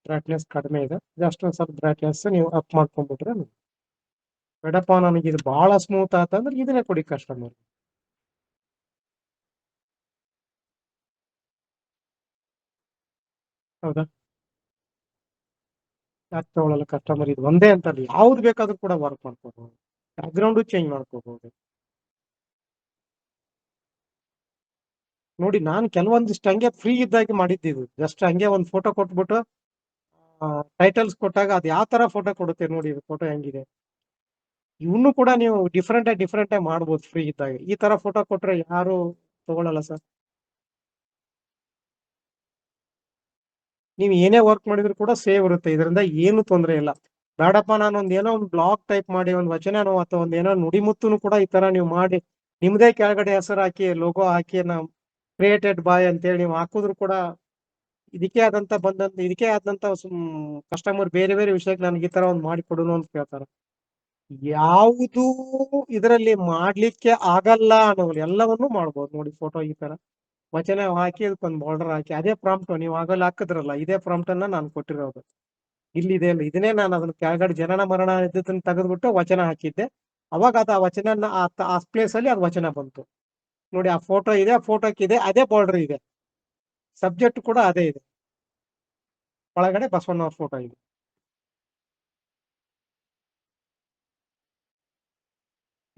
ಬ್ರೈಟ್ನೆಸ್ ಕಡಿಮೆ ಇದೆ, ಜಸ್ಟ್ ಒಂದು ಸ್ವಲ್ಪ ಬ್ರೈಟ್ನೆಸ್ ನೀವು ಅಪ್ ಮಾಡ್ಕೊಂಡ್ಬಿಟ್ರೆ. ಬೇಡಪ್ಪ ನನಗೆ ಇದು ಬಹಳ ಸ್ಮೂತ್ ಆತಂದ್ರೆ ಇದನ್ನೇ ಕೊಡಿ ಕಸ್ಟಮರ್. ಹೌದಾ, ಯಾಕೆ ತಗೊಳ್ಳಲ್ಲ ಕಸ್ಟಮರ್? ಇದು ಒಂದೇ ಅಂತಲ್ಲ, ಯಾವ್ದು ಬೇಕಾದ್ರೂ ಕೂಡ ವರ್ಕ್ ಮಾಡ್ಕೋಬಹುದು. ಬ್ಯಾಕ್ಗ್ರೌಂಡು ಚೇಂಜ್ ಮಾಡ್ಕೋಬಹುದು. ನೋಡಿ ನಾನು ಕೆಲವೊಂದಿಷ್ಟು ಹಂಗೆ ಫ್ರೀ ಇದ್ದಾಗಿ ಮಾಡಿದ್ದು, ಜಸ್ಟ್ ಹಂಗೆ ಒಂದು ಫೋಟೋ ಕೊಟ್ಬಿಟ್ಟು ಟೈಟಲ್ಸ್ ಕೊಟ್ಟಾಗ ಅದು ಯಾವ ತರ ಫೋಟೋ ಕೊಡುತ್ತೆ ನೋಡಿ. ಇದು ಫೋಟೋ ಹೆಂಗಿದೆ, ಇವನು ಕೂಡ ನೀವು ಡಿಫ್ರೆಂಟ್ ಆಗಿ ಮಾಡ್ಬೋದು ಫ್ರೀ ಇದ್ದಾಗ. ಈ ತರ ಫೋಟೋ ಕೊಟ್ರೆ ಯಾರು ತಗೊಳಲ್ಲ ಸರ್. ನೀವು ಏನೇ ವರ್ಕ್ ಮಾಡಿದ್ರು ಕೂಡ ಸೇವ್ ಇರುತ್ತೆ, ಇದರಿಂದ ಏನು ತೊಂದರೆ ಇಲ್ಲ. ಬೇಡಪ್ಪ ನಾನು ಏನೋ ಒಂದು ಬ್ಲಾಗ್ ಟೈಪ್ ಮಾಡಿ ಒಂದು ವಚನನೋ ಅಥವಾ ಒಂದೇನೋ ನುಡಿಮುತ್ತುನು ಕೂಡ ಈ ತರ ನೀವು ಮಾಡಿ ನಿಮ್ದೇ ಕೆಳಗಡೆ ಹೆಸರು ಹಾಕಿ ಲೋಗೋ ಹಾಕಿ ನಾವು ಕ್ರಿಯೇಟೆಡ್ ಬಾಯ್ ಅಂತೇಳಿ ನೀವು ಹಾಕಿದ್ರು ಕೂಡ ಇದಕ್ಕೆ ಆದಂತ ಕಸ್ಟಮರ್ ಬೇರೆ ಬೇರೆ ವಿಷಯಕ್ಕೆ ನನಗೆ ಈ ತರ ಒಂದು ಮಾಡಿ ಕೊಡೋನು ಅಂತ ಕೇಳ್ತಾರೆ. ಯಾವುದು ಇದರಲ್ಲಿ ಮಾಡ್ಲಿಕ್ಕೆ ಆಗಲ್ಲ ಅನ್ನೋದು ಎಲ್ಲವನ್ನೂ ಮಾಡ್ಬೋದು ನೋಡಿ. ಫೋಟೋ ಈ ತರ ವಚನ ಹಾಕಿ ಅದಕ್ಕೊಂದು ಬಾರ್ಡರ್ ಹಾಕಿ, ಅದೇ ಪ್ರಾಂಪ್ಟ್ ನೀವು ಆಗಲ್ಲ ಹಾಕಿದ್ರಲ್ಲ, ಇದೇ ಪ್ರಾಂಪ್ಟ್ ಅನ್ನ ನಾನು ಕೊಟ್ಟಿರೋದು. ಇಲ್ಲಿದೆ ಅಲ್ಲ, ಇದನ್ನೇ ನಾನು ಅದನ್ನ ಕೆಳಗಡೆ ಜನನ ಮರಣ ಇದ್ದದನ್ನ ತೆಗೆದ್ಬಿಟ್ಟು ವಚನ ಹಾಕಿದ್ದೆ. ಅವಾಗ ಅದು ಆ ವಚನ ಆ ಪ್ಲೇಸ್ ಅಲ್ಲಿ ಅದು ವಚನ ಬಂತು ನೋಡಿ. ಆ ಫೋಟೋ ಇದೆ, ಆ ಫೋಟೋಕ್ಕೆ ಇದೆ ಅದೇ ಬಾರ್ಡರ್ ಇದೆ, ಸಬ್ಜೆಕ್ಟ್ ಕೂಡ ಅದೇ ಇದೆ, ಒಳಗಡೆ ಬಸವಣ್ಣವ್ರ ಫೋಟೋ ಇದೆ.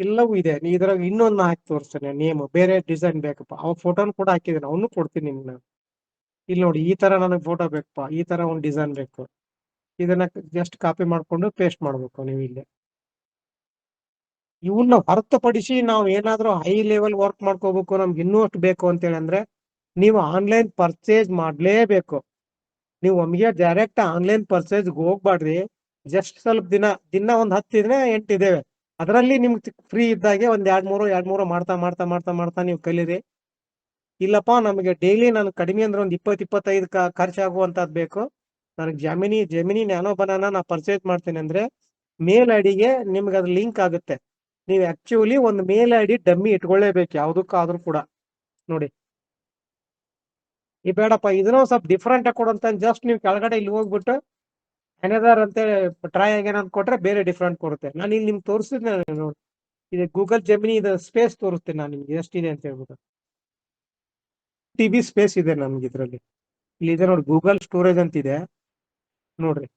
ಎಲ್ಲವೂ ಇದೆ. ನೀ ಇದ್ರಾಗ ಇನ್ನೊಂದು ಹಾಕಿ ತೋರಿಸ್ತೇನೆ, ನೇಮ್ ಬೇರೆ ಡಿಸೈನ್ ಬೇಕಪ್ಪ, ಅವ ಫೋಟೋನು ಕೂಡ ಹಾಕಿದ್ದೇನೆ, ಅವನು ಕೊಡ್ತೀನಿ ನಿಮ್ಗೆ ನಾನು. ಇಲ್ಲಿ ನೋಡಿ, ಈ ತರ ನನಗೆ ಫೋಟೋ ಬೇಕಪ್ಪ, ಈ ತರ ಒಂದು ಡಿಸೈನ್ ಬೇಕು, ಇದನ್ನ ಜಸ್ಟ್ ಕಾಪಿ ಮಾಡ್ಕೊಂಡು ಪೇಸ್ಟ್ ಮಾಡ್ಬೇಕು ನೀವು ಇಲ್ಲಿ. ಇವನ್ನ ಹೊರತುಪಡಿಸಿ ನಾವು ಏನಾದ್ರೂ ಹೈ ಲೆವೆಲ್ ವರ್ಕ್ ಮಾಡ್ಕೋಬೇಕು, ನಮ್ಗೆ ಇನ್ನೂ ಅಷ್ಟು ಬೇಕು ಅಂತೇಳಿ ಅಂದ್ರೆ ನೀವು ಆನ್ಲೈನ್ ಪರ್ಚೇಸ್ ಮಾಡ್ಲೇಬೇಕು. ನೀವು ಒಮ್ಮೆಗೆ ಡೈರೆಕ್ಟ್ ಆನ್ಲೈನ್ ಪರ್ಚೇಸ್ ಹೋಗ್ಬಾಡ್ರಿ. ಜಸ್ಟ್ ಸ್ವಲ್ಪ ದಿನ ಒಂದ್ 10 ದಿನ 8 ಇದೇವೆ, ಅದರಲ್ಲಿ ನಿಮ್ಗೆ ಫ್ರೀ ಇದ್ದಾಗೆ ಒಂದ್ ಎರಡ್ ಮೂರು ಮಾಡ್ತಾ ಮಾಡ್ತಾ ಮಾಡ್ತಾ ಮಾಡ್ತಾ ನೀವು ಕಲೀರಿ. ಇಲ್ಲಪ್ಪ ನಮಗೆ ಡೈಲಿ ನಾನು ಕಡಿಮೆ ಅಂದ್ರೆ ಒಂದು 20-25 ಖರ್ಚಾಗುವಂತದ್ದು ಬೇಕು, ನನಗೆ ಜೆಮಿನಿ ನ್ಯಾನೋ ಬನಾನ ನಾ ಪರ್ಚೇಸ್ ಮಾಡ್ತೀನಿ ಅಂದ್ರೆ ಮೇಲ್ ಐಡಿಗೆ ನಿಮ್ಗೆ ಅದು ಲಿಂಕ್ ಆಗುತ್ತೆ. ನೀವು ಆಕ್ಚುಲಿ ಒಂದು ಮೇಲ್ ಐಡಿ ಡಮ್ಮಿ ಇಟ್ಕೊಳ್ಳೇಬೇಕು ಯಾವ್ದಕ್ಕಾದ್ರೂ ಕೂಡ. ನೋಡಿ ಈ ಬೇಡಪ್ಪ ಇದನ್ನ ಸ್ವಲ್ಪ ಡಿಫ್ರೆಂಟ್ ಆಗಿ ಕೊಡುವಂತ ಜಸ್ಟ್ ನೀವು ಕೆಳಗಡೆ ಇಲ್ಲಿ ಹೋಗ್ಬಿಟ್ಟು ಅನದರ್ ಅಂತ ಟ್ರೈ ಆಗ್ಯಾನ ಅಂತ ಕೊಟ್ರೆ ಬೇರೆ ಡಿಫ್ರೆಂಟ್ ಕೊಡುತ್ತೆ. ನಾನು ಇಲ್ಲಿ ನಿಮ್ಗೆ ತೋರಿಸಿದ್ದೆ ನೋಡಿ, ಇದು ಗೂಗಲ್ ಜೆಮಿನಿ ಇದು ಸ್ಪೇಸ್ ತೋರಿಸ್ತೇನೆ ನಾನು ನಿಮ್ಗೆ ಎಷ್ಟಿದೆ ಅಂತ ಹೇಳ್ಬಿಟ್ಟು. TB ಸ್ಪೇಸ್ ಇದೆ ನಮ್ಗೆ ಇದರಲ್ಲಿ. ಇಲ್ಲಿ ಇದೆ ನೋಡಿ, ಗೂಗಲ್ ಸ್ಟೋರೇಜ್ ಅಂತ ಇದೆ ನೋಡ್ರಿ.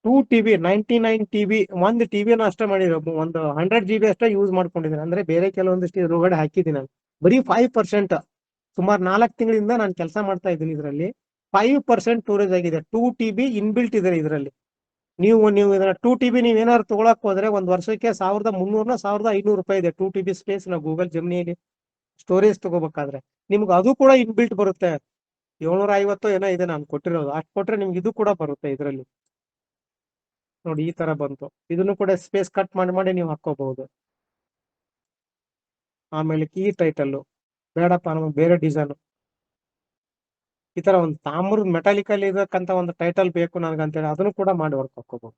2 TB 99 TB 1 TB ಅಷ್ಟೇ ಮಾಡಿರೋ, ಒಂದು 100 GB ಅಷ್ಟೇ ಯೂಸ್ ಮಾಡ್ಕೊಂಡಿದ್ದೀನಿ. ಅಂದ್ರೆ ಬೇರೆ ಕೆಲವೊಂದಿಷ್ಟು ಇದ್ರೊಳಗಡೆ ಹಾಕಿದ್ದೀನಿ ನಾನು. ಬರೀ 5%, ಸುಮಾರು 4 ತಿಂಗಳಿಂದ ನಾನು ಕೆಲಸ ಮಾಡ್ತಾ ಇದ್ದೀನಿ ಇದರಲ್ಲಿ. 5% ಸ್ಟೋರೇಜ್ ಆಗಿದೆ, 2 TB ಇನ್ಬಿಲ್ಟ್ ಇದೆ ಇದರಲ್ಲಿ. ನೀವು ಇದನ್ನ 2 TB ನೀವು ಏನಾದ್ರು ತಗೊಳಕ್ ಹೋದ್ರೆ ಒಂದ್ ವರ್ಷಕ್ಕೆ 1300 1500 ರೂಪಾಯಿ ಇದೆ 2 TB ಸ್ಪೇಸ್ ನಾವು ಗೂಗಲ್ ಜೆಮಿನಿಯಲ್ಲಿ ಸ್ಟೋರೇಜ್ ತಗೋಬೇಕಾದ್ರೆ ನಿಮ್ಗೆ ಅದು ಕೂಡ ಇನ್ಬಿಲ್ಟ್ ಬರುತ್ತೆ. 750 ಏನೋ ಇದೆ ನಾನು ಕೊಟ್ಟಿರೋದು, ಅಷ್ಟು ಕೊಟ್ರೆ ನಿಮ್ಗೆ ಇದು ಕೂಡ ಬರುತ್ತೆ ಇದರಲ್ಲಿ. ನೋಡಿ ಈ ತರ ಬಂತು. ಇದನ್ನು ಕೂಡ ಸ್ಪೇಸ್ ಕಟ್ ಮಾಡಿ ನೀವು ಹಾಕೋಬಹುದು. ಆಮೇಲೆ ಈ ಟೈಟಲ್ ಬೇಡಪ್ಪ ನಮಗೆ ಬೇರೆ ಡಿಸೈನ್, ಈ ತರ ಒಂದು ತಾಮ್ರದ ಮೆಟಾಲಿಕಲ್ ಇರಕ್ಕಂತ ಒಂದು ಟೈಟಲ್ ಬೇಕು ನನಗಂತೇಳಿ ಅದನ್ನು ಕೂಡ ಮಾಡಿ ವರ್ಕ್ ಹಾಕೋಬಹುದು.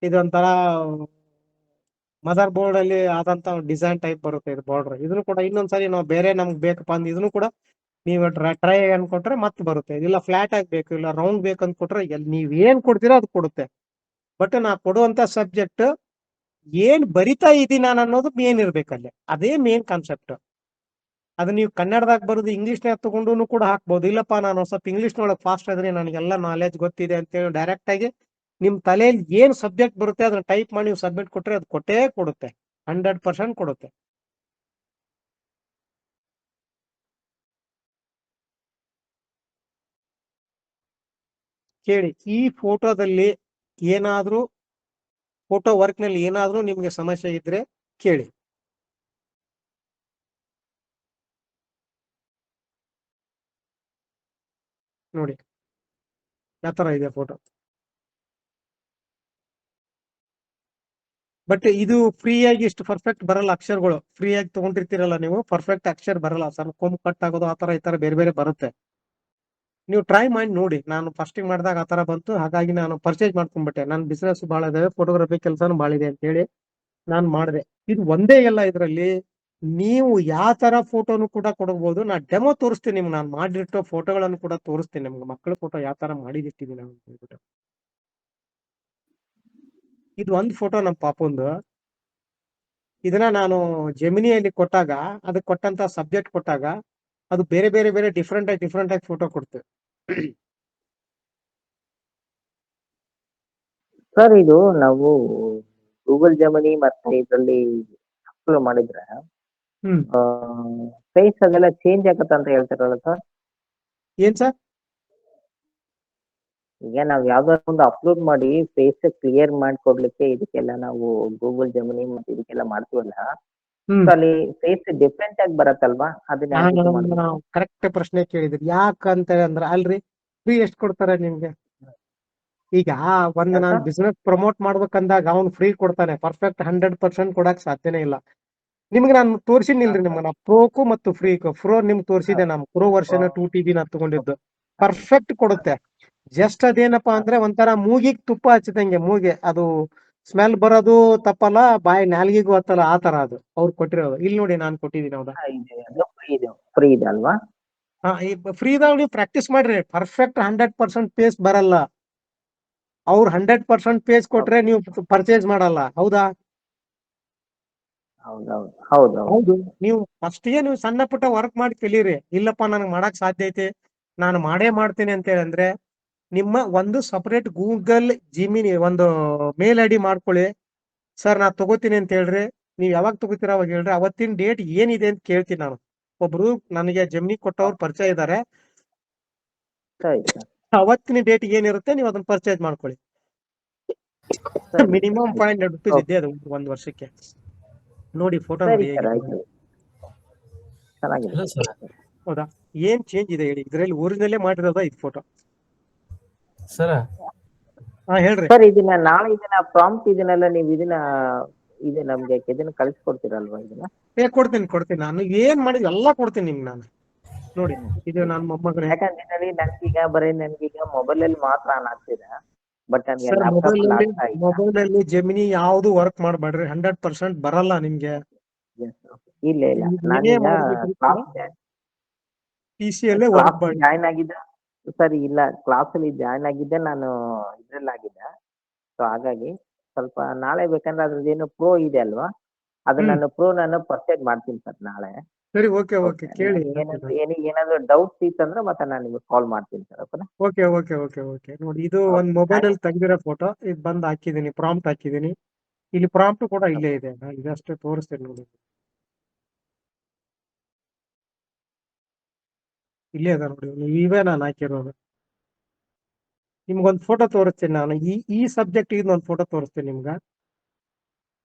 ಇದೊಂಥರ ಮದರ್ ಬೋರ್ಡ್ ಅಲ್ಲಿ ಆದಂತ ಡಿಸೈನ್ ಟೈಪ್ ಬರುತ್ತೆ ಇದು ಬಾರ್ಡರ್. ಇದನ್ನು ಕೂಡ ಇನ್ನೊಂದ್ಸರಿ ನಾವು ಬೇರೆ ನಮ್ಗೆ ಬೇಕಪ್ಪ ಅಂದ್ರೆ ಇದನ್ನು ಕೂಡ ನೀವು ಟ್ರೈ ಅನ್ಕೊಟ್ರೆ ಮತ್ತೆ ಬರುತ್ತೆ. ಇಲ್ಲ ಫ್ಲಾಟ್ ಆಗಿ ಬೇಕು, ಇಲ್ಲ ರೌಂಡ್ ಬೇಕು ಅಂದ್ಕೊಟ್ರೆ ನೀವ್ ಏನ್ ಕೊಡ್ತೀರೋ ಅದು ಕೊಡುತ್ತೆ. ಬಟ್ ನಾ ಕೊಡುವಂತ ಸಬ್ಜೆಕ್ಟ್ ಏನ್ ಬರಿತಾ ಇದ್ದೀನಿ ನಾನು ಅನ್ನೋದು ಮೇನ್ ಇರ್ಬೇಕಲ್ಲಿ, ಅದೇ ಮೇನ್ ಕಾನ್ಸೆಪ್ಟ್. ಅದು ನೀವು ಕನ್ನಡದಾಗ ಬರೋದು ಇಂಗ್ಲಿಷ್ನಾಗ ತಗೊಂಡು ಕೂಡ ಹಾಕ್ಬೋದು. ಇಲ್ಲಪ್ಪ ನಾನು ಸ್ವಲ್ಪ ಇಂಗ್ಲಿಷ್ನೊಳಗೆ ಫಾಸ್ಟ್ ಆದ್ರೆ ನನಗೆಲ್ಲ ನಾಲೆಜ್ ಗೊತ್ತಿದೆ ಅಂತೇಳಿ ಡೈರೆಕ್ಟ್ ಆಗಿ ನಿಮ್ ತಲೆಯಲ್ಲಿ ಏನ್ ಸಬ್ಜೆಕ್ಟ್ ಬರುತ್ತೆ ಅದನ್ನ ಟೈಪ್ ಮಾಡಿ ನೀವು ಸಬ್ಮಿಟ್ ಕೊಟ್ರೆ ಅದು ಕೊಟ್ಟೇ ಕೊಡುತ್ತೆ, 100% ಕೊಡುತ್ತೆ. ಕೇಳಿ, ಈ ಫೋಟೋದಲ್ಲಿ ಏನಾದ್ರೂ ಫೋಟೋ ವರ್ಕ್ ನಲ್ಲಿ ಏನಾದ್ರೂ ನಿಮ್ಗೆ ಸಮಸ್ಯೆ ಇದ್ರೆ ಕೇಳಿ. ನೋಡಿ ಯಾವ ತರ ಇದೆ ಫೋಟೋ. ಬಟ್ ಇದು ಫ್ರೀ ಆಗಿ ಇಷ್ಟು ಪರ್ಫೆಕ್ಟ್ ಬರಲ್ಲ, ಅಕ್ಷರಗಳು ಫ್ರೀ ಆಗಿ ತಗೊಂಡಿರ್ತೀರಲ್ಲ ನೀವು, ಪರ್ಫೆಕ್ಟ್ ಅಕ್ಷರ ಬರಲ್ಲ. ಸ್ವಲ್ಪ ಕೊಂಬ್ ಕಟ್ ಆಗೋದು ಆ ತರ ಈ ತರ ಬೇರೆ ಬೇರೆ ಬರುತ್ತೆ. ನೀವು ಟ್ರೈ ಮಾಡಿ ನೋಡಿ. ನಾನು ಫಸ್ಟಿಗೆ ಮಾಡಿದಾಗ ಆ ತರ ಬಂತು, ಹಾಗಾಗಿ ನಾನು ಪರ್ಚೇಸ್ ಮಾಡ್ಕೊಂಡ್ಬಿಟ್ಟೆ. ನನ್ನ ಬಿಸ್ನೆಸ್ ಭಾಳ ಇದಾವೆ, ಫೋಟೋಗ್ರಫಿ ಕೆಲಸನೂ ಭಾಳ ಇದೆ ಅಂತ ಹೇಳಿ ನಾನು ಮಾಡಿದೆ. ಇದು ಒಂದೇ ಎಲ್ಲ ಇದರಲ್ಲಿ ನೀವು ಯಾವ ತರ ಫೋಟೋನು ಕೂಡ ಕೊಡಬಹುದು. ನಾ ಡೆಮೋ ತೋರಿಸ್ತೀನಿ ನಿಮ್ಗೆ, ನಾನು ಮಾಡಿರೋ ಫೋಟೋಗಳನ್ನು ಕೂಡ ತೋರಿಸ್ತೀನಿ ನಿಮ್ಗೆ. ಮಕ್ಕಳ ಫೋಟೋ ಯಾವ ತರ ಮಾಡಿದಿಟ್ಟಿದ್ದೀನಿ ಅಂತ ಹೇಳ್ಬಿಟ್ಟು. ಇದು ಒಂದು ಫೋಟೋ ನಮ್ಮ ಪಾಪಂದು. ಇದನ್ನ ನಾನು ಜೆಮಿನಿಯಲ್ಲಿ ಕೊಟ್ಟಾಗ, ಅದಕ್ಕೆ ಕೊಟ್ಟಂತ ಸಬ್ಜೆಕ್ಟ್ ಕೊಟ್ಟಾಗ ಅದು ಬೇರೆ ಬೇರೆ ಬೇರೆ ಡಿಫ್ರೆಂಟ್ ಆಗಿ ಫೋಟೋ ಕೊಡ್ತೇವೆ. ಸರ್ ಇದು ನಾವು ಗೂಗಲ್ ಜೆಮಿನಿ ಮತ್ತೆ ಇದರಲ್ಲಿ ಅಪ್ಲೋಡ್ ಮಾಡಿದ್ರೆ ಹ್ಮ್ ಫೇಸ್ ಅದೆಲ್ಲ ಚೇಂಜ್ ಆಗತ್ತ ಅಂತ ಹೇಳ್ತಾರಲ್ಲ ಸರ್? ಏನ್ ಸರ್? ಈಗ ನಾವ್ ಯಾವ್ದಾದ್ರು ಒಂದು ಅಪ್ಲೋಡ್ ಮಾಡಿ ಫೇಸ್ ಕ್ಲಿಯರ್ ಮಾಡ್ಕೊಡ್ಲಿಕ್ಕೆ ಇದಕ್ಕೆಲ್ಲ ನಾವು ಗೂಗಲ್ ಜೆಮಿನಿ ಮತ್ತೆ ಇದಕ್ಕೆಲ್ಲ ಮಾಡ್ತೀವಲ್ಲ, ಹ್ಮ್ so ಅಲ್ಲಿ ಫೇಸ್ ಡಿಫ್ರೆಂಟ್ ಆಗಿ ಬರತ್ತಲ್ವಾ? ಅದನ್ನ ಯಾವ ರೀತಿ ಮಾಡ್ಬೇಕು? ಕರೆಕ್ಟ್ ಪ್ರಶ್ನೆ ಕೇಳಿದ್ರಿ. ಯಾಕಂತ ಅಂದ್ರೆ ಅಲ್ರಿ, ಫ್ರೀ ಎಷ್ಟು ಕೊಡ್ತಾರೆ ನಿಮ್ಗೆ? ಈಗ ಒಂದು ಯಾಕ? ನಾನು ಬಿಸ್ನೆಸ್ ಪ್ರಮೋಟ್ ಮಾಡ್ಬೇಕಂದಾಗ ಅವ್ನು ಫ್ರೀ ಕೊಡ್ತಾನೆ, ಪರ್ಫೆಕ್ಟ್ 100% ಕೊಡಕ್ ಸಾಧ್ಯನೇ ಇಲ್ಲ. ನಿಮ್ಗೆ ನಾನು ತೋರಿಸಿನಿಲ್ರಿ ನಿಮ್ಗೆ ಪ್ರೋಕು ಮತ್ತು ಫ್ರೀಕು. ಪ್ರೋ ನಿಮ್ಗೆ ತೋರಿಸಿದೆ, ನಾನು ಪ್ರೋ ವರ್ಷನ್ 2 TB ನಾನು ತಗೊಂಡಿದ್ದು. ಪರ್ಫೆಕ್ಟ್ ಕೊಡುತ್ತೆ. ಜಸ್ಟ್ ಅದೇನಪ್ಪಾ ಅಂದ್ರೆ ಒಂಥರ ಮೂಗಿಗೆ ತುಪ್ಪ ಹಚ್ಚಿದಂಗೆ, ಮೂಗೆ ಅದು ಸ್ಮೆಲ್ ಬರೋದು ತಪ್ಪಲ್ಲ, ಬಾಯಿ ನಾಲ್ಗಿಗೂ ಹತ್ತಲ್ಲ, ಆ ತರ ಅದು ಅವ್ರು ಕೊಟ್ಟಿರೋದು. ಇಲ್ಲಿ ನೋಡಿ ನಾನು ಕೊಟ್ಟಿದ್ದೀನಿ, ಹೌದಾ? ಅದು ಫ್ರೀ ಇದೆ ಅಲ್ವಾ? ಹಾ, ಈ ಫ್ರೀದಾಗ ನೀವು ಪ್ರಾಕ್ಟೀಸ್ ಮಾಡ್ರಿ. ಪರ್ಫೆಕ್ಟ್ 100% ಪೇಸ್ ಬರಲ್ಲ. ಅವ್ರು 100% ಪೇಸ್ ಕೊಟ್ರೆ ನೀವು ಪರ್ಚೇಸ್ ಮಾಡಲ್ಲ, ಹೌದಾ? ಹೌದೌದು ಹೌದೌದು. ಹೌದು. ನೀವು ಫಸ್ಟ್ಗೆ ನೀವು ಸಣ್ಣ ಪುಟ್ಟ ವರ್ಕ್ ಮಾಡಿ ಕಲೀರಿ. ಇಲ್ಲಪ್ಪ ನನಗೆ ಮಾಡಕ್ ಸಾಧ್ಯ ಐತಿ, ನಾನು ಮಾಡೇ ಮಾಡ್ತೀನಿ ಅಂತ ಹೇಳಂದ್ರೆ ನಿಮ್ಮ ಒಂದು ಸಪರೇಟ್ ಗೂಗಲ್ ಜಿಮಿನಿ ಒಂದು ಮೇಲ್ ID ಮಾಡ್ಕೊಳ್ಳಿ. ಸರ್ ನಾ ತಗೋತೀನಿ ಅಂತ ಹೇಳ್ರಿ. ನೀವ್ ಯಾವಾಗ ತಗೋತೀರ ಅವಾಗ ಹೇಳ್ರಿ. ಅವತ್ತಿನ ಡೇಟ್ ಏನಿದೆ ಅಂತ ಕೇಳ್ತೀನಿ ನಾನು. ಒಬ್ರು ನನಗೆ ಜಮಿನಿ ಕೊಟ್ಟವ್ರು ಪರಿಚಯ ಇದ್ದಾರೆ. ಸರಿ ಸರ್. ಅವತ್ತಿನ ಡೇಟ್ ಏನಿರುತ್ತೆ ನೀವು ಅದನ್ನ ಪರ್ಚೇಸ್ ಮಾಡ್ಕೊಳ್ಳಿ. ಸರಿ ಮಿನಿಮಮ್ ಸರ್. ₹500 ಓಕೆ. ಇದೆ ಅದು ಒಂದು ವರ್ಷಕ್ಕೆ. ನೋಡಿ ಫೋಟೋ ಸರಿ ನೋಡಿ ಸರ್, ಹೇಗಿದೆ. ಆಯ್ತು. ಚೆನ್ನಾಗಿದೆ. ಇಲ್ಲ ಸರ್. ಹೌದಾ? ಏನ್ ಚೇಂಜ್ ಇದೆ ಹೇಳಿ? ಇದ್ರಲ್ಲಿ ಒರಿಜಿನಲ್ಲೇ ಮಾಡಿರೋದ ಇದು ಫೋಟೋ? ಸರ ಹಾ ಹೇಳ್ರಿ. ಸರ್ ಇದನ್ನ ನಾಳೆ ಇದನ್ನ ಪ್ರಾಂಪ್ಟ್ ಇದನ್ನೆಲ್ಲ ನೀವು ಇದು ನಮ್ಗೆ ಇದನ್ನ ಕಳಿಸ್ಕೊಡ್ತೀರಲ್ವಾ ಇದನ್ನ? ಕೊಡ್ತೀನಿ. ನಾನು ಏನ್ ಮಾಡಿದ್ ಎಲ್ಲ ಕೊಡ್ತೀನಿ ನಿಮ್ಗೆ ನಾನು. ನೋಡಿ ಇದು ನನ್ನ ಮೊಮ್ಮಗನೇ. ಯಾಕಂದ್ರೆ ನನ್ಗೀಗ ಮೊಬೈಲ್ ಅಲ್ಲಿ ಮಾತ್ರ ಆನ್ ಆಗ್ತಿದೆ, ಬಟ್ ನನ್ಗೆ ಸರ್ ಲ್ಯಾಪ್ಟಾಪ್ ಅಲ್ಲಿ ಆಗ್ತಾ ಇಲ್ಲ. ಮೊಬೈಲ್ ಅಲ್ಲಿ ಜೆಮಿನಿ ಯಾವ್ದು ವರ್ಕ್ ಮಾಡಬೇಡ್ರಿ, 100% ಬರಲ್ಲ ನಿಮ್ಗೆ. ಇಲ್ಲ ಇಲ್ಲ, ನೀವೇ ನಾನೀಗ ಮಾಡ್ಬೇಕ್ರಿ. PC ಅಲ್ಲೇ ವರ್ಕ್ ಕ್ಲಾಸ್ ಮಾಡಿ. ಜಾಯ್ನ್ ಆಗಿದ್ದೆ. ಸರ್ ಇಲ್ಲ, ಕ್ಲಾಸ್ ಅಲ್ಲಿ ಜಾಯ್ನ್ ಆಗಿದ್ದೆ ನಾನು, ಇದ್ರಲ್ಲಿ ಆಗಿದ್ದೆ. ಸೊ ಹಾಗಾಗಿ ಸ್ವಲ್ಪ ನಾಳೆ ಬೇಕಂದ್ರೆ ಅದ್ರದ್ದೇನು ಪ್ರೋ ಇದೆ ಅಲ್ವಾ, ಅದನ್ನ ನಾನು ಪರ್ಚೇಸ್ ಮಾಡ್ತೀನಿ ಸರ್ ನಾಳೆ. ಸರಿ, ಓಕೆ ಕೇಳಿ. ಏನಾದ್ರು ಡೌಟ್ಸ್ ಇತ್ತಂದ್ರೆ ಮತ್ತೆ ನಾನು ನಿಮಗೆ ಕಾಲ್ ಮಾಡ್ತೀನಿ ಸರ್. ಓಕೆನಾ? ಓಕೆ ನೋಡಿ ಇದು ಒಂದ್ ಮೊಬೈಲ್ ಅಲ್ಲಿ ತೆಗ್ದಿರೋ ಫೋಟೋ. ಇದು ಬಂದ್ ಹಾಕಿದೀನಿ, ಪ್ರಾಂಪ್ಟ್ ಹಾಕಿದೀನಿ. ಇಲ್ಲಿ ಪ್ರಾಂಪ್ಟ್ ಕೂಡ ಇಲ್ಲೇ ಇದೆ, ನಾನು ಇದಷ್ಟೇ ತೋರಿಸ್ತೇನೆ ನೋಡಿ. ಇಲ್ಲೇ ಅದ ನೋಡಿ, ಇವೇ ನಾನು ಹಾಕಿರೋದು. ನಿಮ್ಗೊಂದು ಫೋಟೋ ತೋರಿಸ್ತೇನೆ ನಾನು, ಈ ಸಬ್ಜೆಕ್ಟ್ ಒಂದು ಫೋಟೋ ತೋರಿಸ್ತೇನೆ ನಿಮ್ಗ.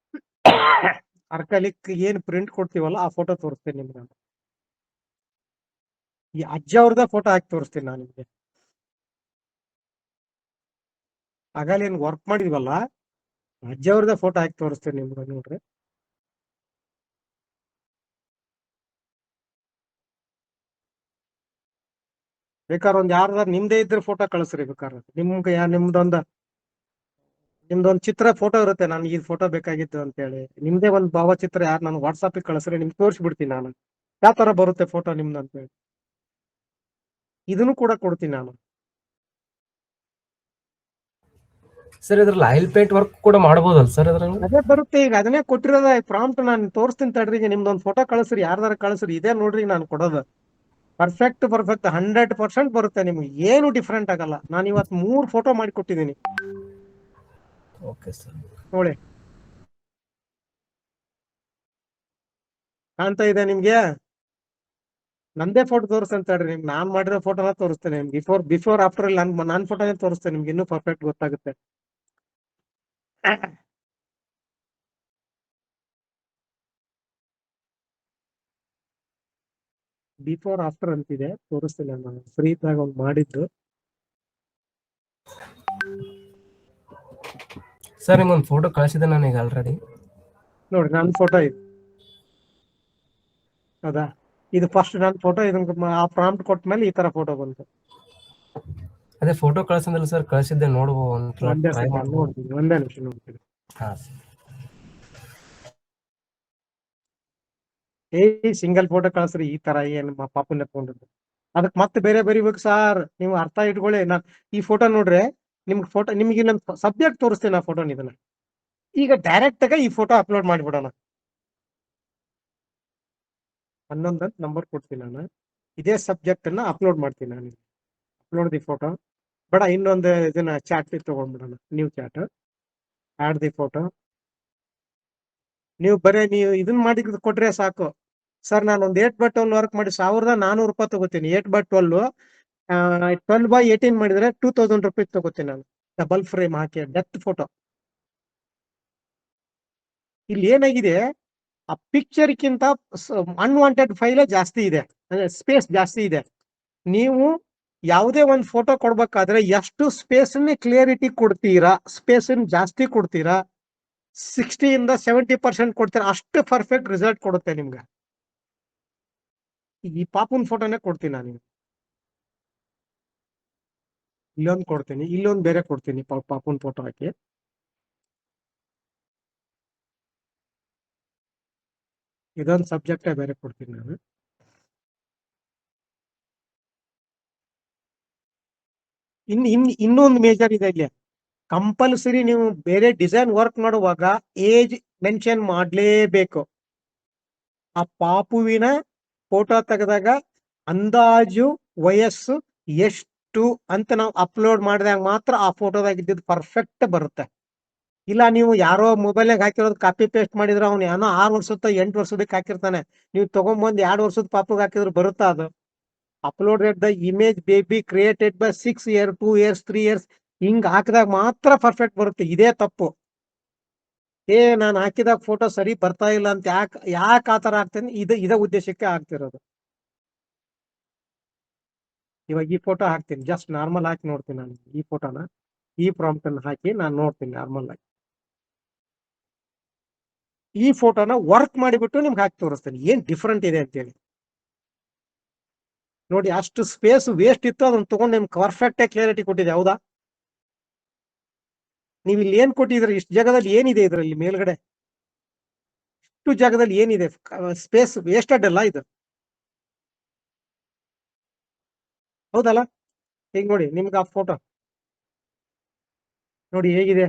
ಅರ್ಕಲಿಕ್ ಏನ್ ಪ್ರಿಂಟ್ ಕೊಡ್ತೀವಲ್ಲ ಆ ಫೋಟೋ ತೋರಿಸ್ತೇನೆ ನಿಮ್ಗೆ. ಈ ಅಜ್ಜ ಅವ್ರದ ಫೋಟೋ ಹಾಕಿ ತೋರಿಸ್ತೀನಿ ನಾನು ನಿಮ್ಗೆ. ಆಗಲೇ ಏನ್ ವರ್ಕ್ ಮಾಡಿದ್ವಲ್ಲ, ಅಜ್ಜ ಅವ್ರದ ಫೋಟೋ ಹಾಕಿ ತೋರಿಸ್ತೇನೆ ನಿಮ್ಗೆ ನೋಡ್ರಿ. ಬೇಕಾದ್ರೆ ಒಂದ್ ಯಾರ್ದಾರು ನಿಮ್ದೇ ಇದ್ರ ಫೋಟೋ ಕಳಿಸ್ರಿ. ಬೇಕಾದ್ರೆ ನಿಮ್ದೊಂದ್ ಚಿತ್ರ ಫೋಟೋ ಇರುತ್ತೆ, ನನ್ಗೆ ಈ ಫೋಟೋ ಬೇಕಾಗಿತ್ತು ಅಂತ ಹೇಳಿ, ನಿಮ್ದೇ ಒಂದು ಭಾವಚಿತ್ರ ಯಾರು ನಾನು ವಾಟ್ಸಾಪ್ ಕಳಿಸ್ರಿ, ನಿಮ್ಗೆ ತೋರಿಸ್ಬಿಡ್ತೀನಿ ನಾನು ಯಾವ ತರ ಬರುತ್ತೆ ಫೋಟೋ ನಿಮ್ದು ಅಂತ ಹೇಳಿ. ಇದನ್ನು ಕೂಡ ಕೊಡ್ತೀನಿ ನಾನು. ಸರ್ ಇದ್ರಲ್ಲಿ ಆಯಿಲ್ ಪೇಂಟ್ ವರ್ಕ್ ಕೂಡ ಮಾಡಬಹುದಲ್ಲ ಸರ್ ಇದ್ರಲ್ಲಿ? ಅದೇ ಬರುತ್ತೆ, ಈಗ ಅದನ್ನೇ ಕೊಟ್ಟಿರೋದ ಪ್ರಾಂಪ್ಟ್. ನಾನು ತೋರಿಸ್ತೀನಿ ತಡ್ರಿ, ಈಗ ನಿಮ್ದೊಂದು ಫೋಟೋ ಕಳಿಸ್ರಿ, ಯಾರ್ದಾರ ಕಳಿಸ್ರಿ. ಇದೇ ನೋಡ್ರಿ ನಾನು ಕೊಡೋದು. ಪರ್ಫೆಕ್ಟ್ 100% ಬರುತ್ತೆ ನಿಮ್ಗೆ, ಏನು ಡಿಫ್ರೆಂಟ್ ಆಗಲ್ಲ. ನಾನು ಇವತ್ತು 3 ಫೋಟೋ ಮಾಡಿ ಕೊಟ್ಟಿದ್ದೀನಿ ಓಕೆ ಸರ್. ನೋಡಿ, ಕಾಣ್ತಾ ಇದೆ ನಿಮ್ಗೆ? ನಂದೇ ಫೋಟೋ ತೋರಿಸ್ತೇನೆ ತಡ್ರಿ ನಿಮ್ಗೆ, ನಾನ್ ಮಾಡಿರೋ ಫೋಟೋನ ತೋರಿಸ್ತೇನೆ ನಿಮ್ಗೆ. ಬಿಫೋರ್ ಆಫ್ಟರ್ ಅಲ್ಲಿ ನಾನ್ ಫೋಟೋನೇ ತೋರಿಸ್ತೇನೆ ನಿಮ್ಗೆ, ಇನ್ನೂ ಪರ್ಫೆಕ್ಟ್ ಗೊತ್ತಾಗುತ್ತೆ. ಬಿಫೋರ್ ಆಫ್ಟರ್ ಅಂತಿದೆ, ತೋರಿಸ್ತೇನೆ ನಾನು. ಫ್ರೀ ಇದ್ದಾಗ ಒಂದು ಮಾಡಿದ್ದು. ಸರ್ ನಿಮ್ಗೊಂದು ಫೋಟೋ ಕಳಿಸಿದೆ ನನಗೆ ಆಲ್ರೆಡಿ. ನೋಡಿ ನನ್ನ ಫೋಟೋ ಇದು, ಹೌದಾ? ಇದು ಫಸ್ಟ್ ನನ್ನ ಫೋಟೋ. ಇದನ್ನ ಆ ಪ್ರಾಂಪ್ಟ್ ಕೊಟ್ಟ ಮೇಲೆ ಈ ತರ ಫೋಟೋ ಬಂತು. ಅದೇ ಫೋಟೋ ಕಳ್ಸಂದ್ರಲ್ಲ ಸರ್, ಕಳಿಸಿದ್ದೆ ನೋಡ್ಬೋದು. ಒಂದೇ ಟ್ರೈ ಸೆಕೆಂಡ್ ಮಾಡ್ಬೋದು. ನೋಡ್ತೀನಿ, ಒಂದೇ ನಿಮಿಷ ನೋಡ್ತೀನಿ. ಹಾ ಸಿಂಗಲ್ ಫೋಟೋ ಕಳಿಸ್ರಿ, ಈ ತರ ಏನ್ ಪಾಪುನ ಎತ್ಕೊಂಡಿದ್ದು. ಅದಕ್ಕೆ ಮತ್ತೆ ಬೇರೆ ಬರಿಬೇಕು ಸಾರ್, ನೀವು ಅರ್ಥ ಇಟ್ಕೊಳ್ಳಿ. ನಾನ್ ಈ ಫೋಟೋ ನೋಡ್ರೆ ನಿಮ್ಗೆ ಫೋಟೋ, ನಿಮ್ಗೆ ಇನ್ನೊಂದು ಸಬ್ಜೆಕ್ಟ್ ತೋರಿಸ್ತೇನೆ ಆ ಫೋಟೋ. ಇದನ್ನ ಈಗ ಡೈರೆಕ್ಟ್ ಆಗಿ ಈ ಫೋಟೋ ಅಪ್ಲೋಡ್ ಮಾಡಿಬಿಡೋಣ. 11 ಅಂತ ನಂಬರ್ ಕೊಡ್ತೀನಿ ನಾನು. ಇದೇ ಸಬ್ಜೆಕ್ಟ್ ಅನ್ನ ಅಪ್ಲೋಡ್ ಮಾಡ್ತೀನಿ ನಾನು. ಅಪ್ಲೋಡ್ ದಿ ಫೋಟೋ ಬೇಡ, ಇನ್ನೊಂದು ಇದನ್ನ ಚಾಟ್ ತಗೊಂಡ್ಬಿಡೋಣ. New chat, add the photo. ನೀವು ನೀವು ಇದನ್ನ ಮಾಡಿ ಕೊಟ್ರೆ ಸಾಕು ಸರ್. ನಾನು ಒಂದು 8x12 ವರ್ಕ್ ಮಾಡಿ 1400 ರೂಪಾಯಿ ತಗೋತೀನಿ. 8x12 12/18 ಮಾಡಿದ್ರೆ 2000 ರೂಪಾಯಿ ತಗೋತೀನಿ ನಾನು. ಡಬಲ್ ಫ್ರೇಮ್ ಹಾಕಿ ಡೆತ್ ಫೋಟೋ. ಇಲ್ಲಿ ಏನಾಗಿದೆ, ಆ ಪಿಕ್ಚರ್ಕ್ಕಿಂತ ಅನ್ವಾಂಟೆಡ್ ಫೈಲೇ ಜಾಸ್ತಿ ಇದೆ, ಅಂದ್ರೆ ಸ್ಪೇಸ್ ಜಾಸ್ತಿ ಇದೆ. ನೀವು ಯಾವುದೇ ಒಂದು ಫೋಟೋ ಕೊಡ್ಬೇಕಾದ್ರೆ ಎಷ್ಟು ಸ್ಪೇಸ್ ಕ್ಲಿಯರಿಟಿ ಕೊಡ್ತೀರಾ, ಸ್ಪೇಸ್ ಜಾಸ್ತಿ ಕೊಡ್ತೀರಾ, 60 ಇಂದ 70% ಕೊಡ್ತೀರಾ, ಅಷ್ಟು ಪರ್ಫೆಕ್ಟ್ ರಿಸಲ್ಟ್ ಕೊಡುತ್ತೆ ನಿಮ್ಗೆ. ಈ ಪಾಪುನ್ ಫೋಟೋನೇ ಕೊಡ್ತೀನಿ ನಾನು. ಇಲ್ಲೊಂದು ಕೊಡ್ತೀನಿ, ಇಲ್ಲೊಂದು ಬೇರೆ ಕೊಡ್ತೀನಿ. ಪಾಪುನ್ ಫೋಟೋ ಹಾಕಿ ಇದೊಂದು ಸಬ್ಜೆಕ್ಟೇ ಬೇರೆ ಕೊಡ್ತೀನಿ ನಾನು. ಇನ್ನೊಂದು ಮೇಜರ್ ಇದೆ ಇಲ್ಲಿ. ಕಂಪಲ್ಸರಿ ನೀವು ಬೇರೆ ಡಿಸೈನ್ ವರ್ಕ್ ಮಾಡುವಾಗ ಏಜ್ ಮೆನ್ಷನ್ ಮಾಡಲೇಬೇಕು. ಆ ಪಾಪುವಿನ ಫೋಟೋ ತೆಗೆದಾಗ ಅಂದಾಜು ವಯಸ್ಸು ಎಷ್ಟು ಅಂತ ನಾವು ಅಪ್ಲೋಡ್ ಮಾಡಿದಾಗ ಮಾತ್ರ ಆ ಫೋಟೋದಾಗ ಇದ್ದಿದ್ದು ಪರ್ಫೆಕ್ಟ್ ಬರುತ್ತೆ. ಇಲ್ಲ ನೀವು ಯಾರೋ ಮೊಬೈಲ್ನಾಗ ಹಾಕಿರೋದು ಕಾಪಿ ಪೇಸ್ಟ್ ಮಾಡಿದ್ರೆ ಅವ್ನು ಏನೋ 6 ವರ್ಷದ 8 ವರ್ಷದಕ್ಕೆ ಹಾಕಿರ್ತಾನೆ. ನೀವು ತಗೊಂಡ್ಬಂದು 2 ವರ್ಷದ ಪಾಪುಗೆ ಹಾಕಿದ್ರೆ ಬರುತ್ತಾ ಅದು? Uploaded the image baby created by 6 years 2 years 3 years ಹಿಂಗ್ ಹಾಕಿದಾಗ ಮಾತ್ರ ಪರ್ಫೆಕ್ಟ್ ಬರುತ್ತೆ. ಇದೇ ತಪ್ಪು. ನಾನು ಹಾಕಿದಾಗ ಫೋಟೋ ಸರಿ ಬರ್ತಾ ಇಲ್ಲ ಅಂತ ಯಾಕೆ ಆ ತರ ಆಗ್ತೇನೆ, ಇದೇ ಉದ್ದೇಶಕ್ಕೆ ಆಗ್ತಿರೋದು. ಇವಾಗ ಈ ಫೋಟೋ ಹಾಕ್ತೀನಿ, ಜಸ್ಟ್ ನಾರ್ಮಲ್ ಹಾಕಿ ನೋಡ್ತೀನಿ ನಾನು. ಈ ಫೋಟೋನ ಈ ಪ್ರಾಂಪ್ಟ್ ಅನ್ನು ಹಾಕಿ ನಾನು ನೋಡ್ತೀನಿ ನಾರ್ಮಲ್ ಆಗಿ. ಈ ಫೋಟೋನ ವರ್ಕ್ ಮಾಡಿಬಿಟ್ಟು ನಿಮ್ಗೆ ಹಾಕಿ ತೋರಿಸ್ತೀನಿ ಏನ್ ಡಿಫ್ರೆಂಟ್ ಇದೆ ಅಂತೇಳಿ. ನೋಡಿ, ಅಷ್ಟು ಸ್ಪೇಸ್ ವೇಸ್ಟ್ ಇತ್ತು, ಅದನ್ನ ತಗೊಂಡು ನಿಮ್ಗೆ ಪರ್ಫೆಕ್ಟ್ ಕ್ಲಿಯರಿಟಿ ಕೊಟ್ಟಿದೆ. ಹೌದಾ? ನೀವು ಇಲ್ಲಿ ಏನ್ ಕೊಟ್ಟಿದ್ರಿ, ಇಷ್ಟು ಜಾಗದಲ್ಲಿ ಏನಿದೆ ಇದರಲ್ಲಿ ಮೇಲ್ಗಡೆ, ಇಷ್ಟು ಜಾಗದಲ್ಲಿ ಏನಿದೆ, ಸ್ಪೇಸ್ ವೇಸ್ಟೆಡ್ ಅಲ್ಲ ಇದು? ಹೌದಲ್ಲ? ಈಗ ನೋಡಿ ನಿಮ್ಗೆ ಆ ಫೋಟೋ ನೋಡಿ ಹೇಗಿದೆ.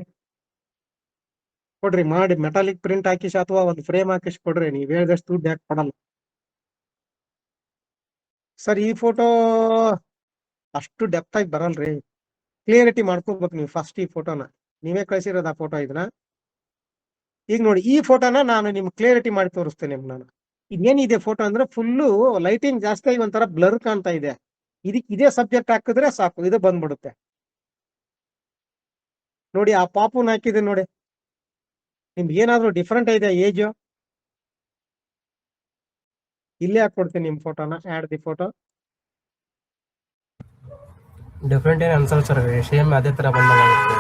ಕೊಡ್ರಿ ಮಾಡಿ, ಮೆಟಾಲಿಕ್ ಪ್ರಿಂಟ್ ಹಾಕಿಸಿ ಅಥವಾ ಒಂದು ಫ್ರೇಮ್ ಹಾಕಿಸಿ ಕೊಡ್ರಿ. ನೀವು ಹೇಳಿದಷ್ಟು ದುಡ್ಡು ಯಾಕೆ ಕೊಡಲ್ಲ ಸರ್? ಈ ಫೋಟೋ ಅಷ್ಟು ಡೆಪ್ತ್ ಆಗಿ ಬರಲ್ರಿ, ಕ್ಲಿಯರಿಟಿ ಮಾಡ್ಕೋಬೇಕು ನೀವು ಫಸ್ಟ್. ಈ ಫೋಟೋನ ನೀವೇ ಕಳಿಸಿರೋದು ಆ ಫೋಟೋ ಇದನ್ನ ಈಗ ನೋಡಿ ಈ ಫೋಟೋನ ನಾನು ನಿಮ್ಗೆ ಕ್ಲಿಯರಿಟಿ ಮಾಡಿ ತೋರಿಸ್ತೇನೆ ನಿಮ್ಗೆ ನಾನು. ಇದೇನಿದೆ ಫೋಟೋ ಅಂದ್ರೆ ಫುಲ್ಲು ಲೈಟಿಂಗ್ ಜಾಸ್ತಿ ಆಗಿ ಒಂಥರ ಬ್ಲರ್ ಕಾಣ್ತಾ ಇದೆ. ಇದಕ್ಕೆ ಇದೇ ಸಬ್ಜೆಕ್ಟ್ ಹಾಕಿದ್ರೆ ಸಾಕು, ಇದು ಬಂದ್ಬಿಡುತ್ತೆ. ನೋಡಿ ಆ ಪಾಪುನ ಹಾಕಿದೆ ನೋಡಿ, ನಿಮ್ಗೆ ಏನಾದ್ರು ಡಿಫ್ರೆಂಟ್ ಇದೆ ಏಜು, ಇಲ್ಲೇ ಹಾಕೊಡ್ತೀನಿ ನಿಮ್ ಫೋಟೋನ, ಆಡ್ ದಿ ಫೋಟೋ. ಡಿಫ್ರೆಂಟ್ ಏನು ಅನ್ಸಲ್ಲ ಸರ್, ಸೇಮ್ ಅದೇ ತರ ಬಂದಂಗಾಗುತ್ತೆ.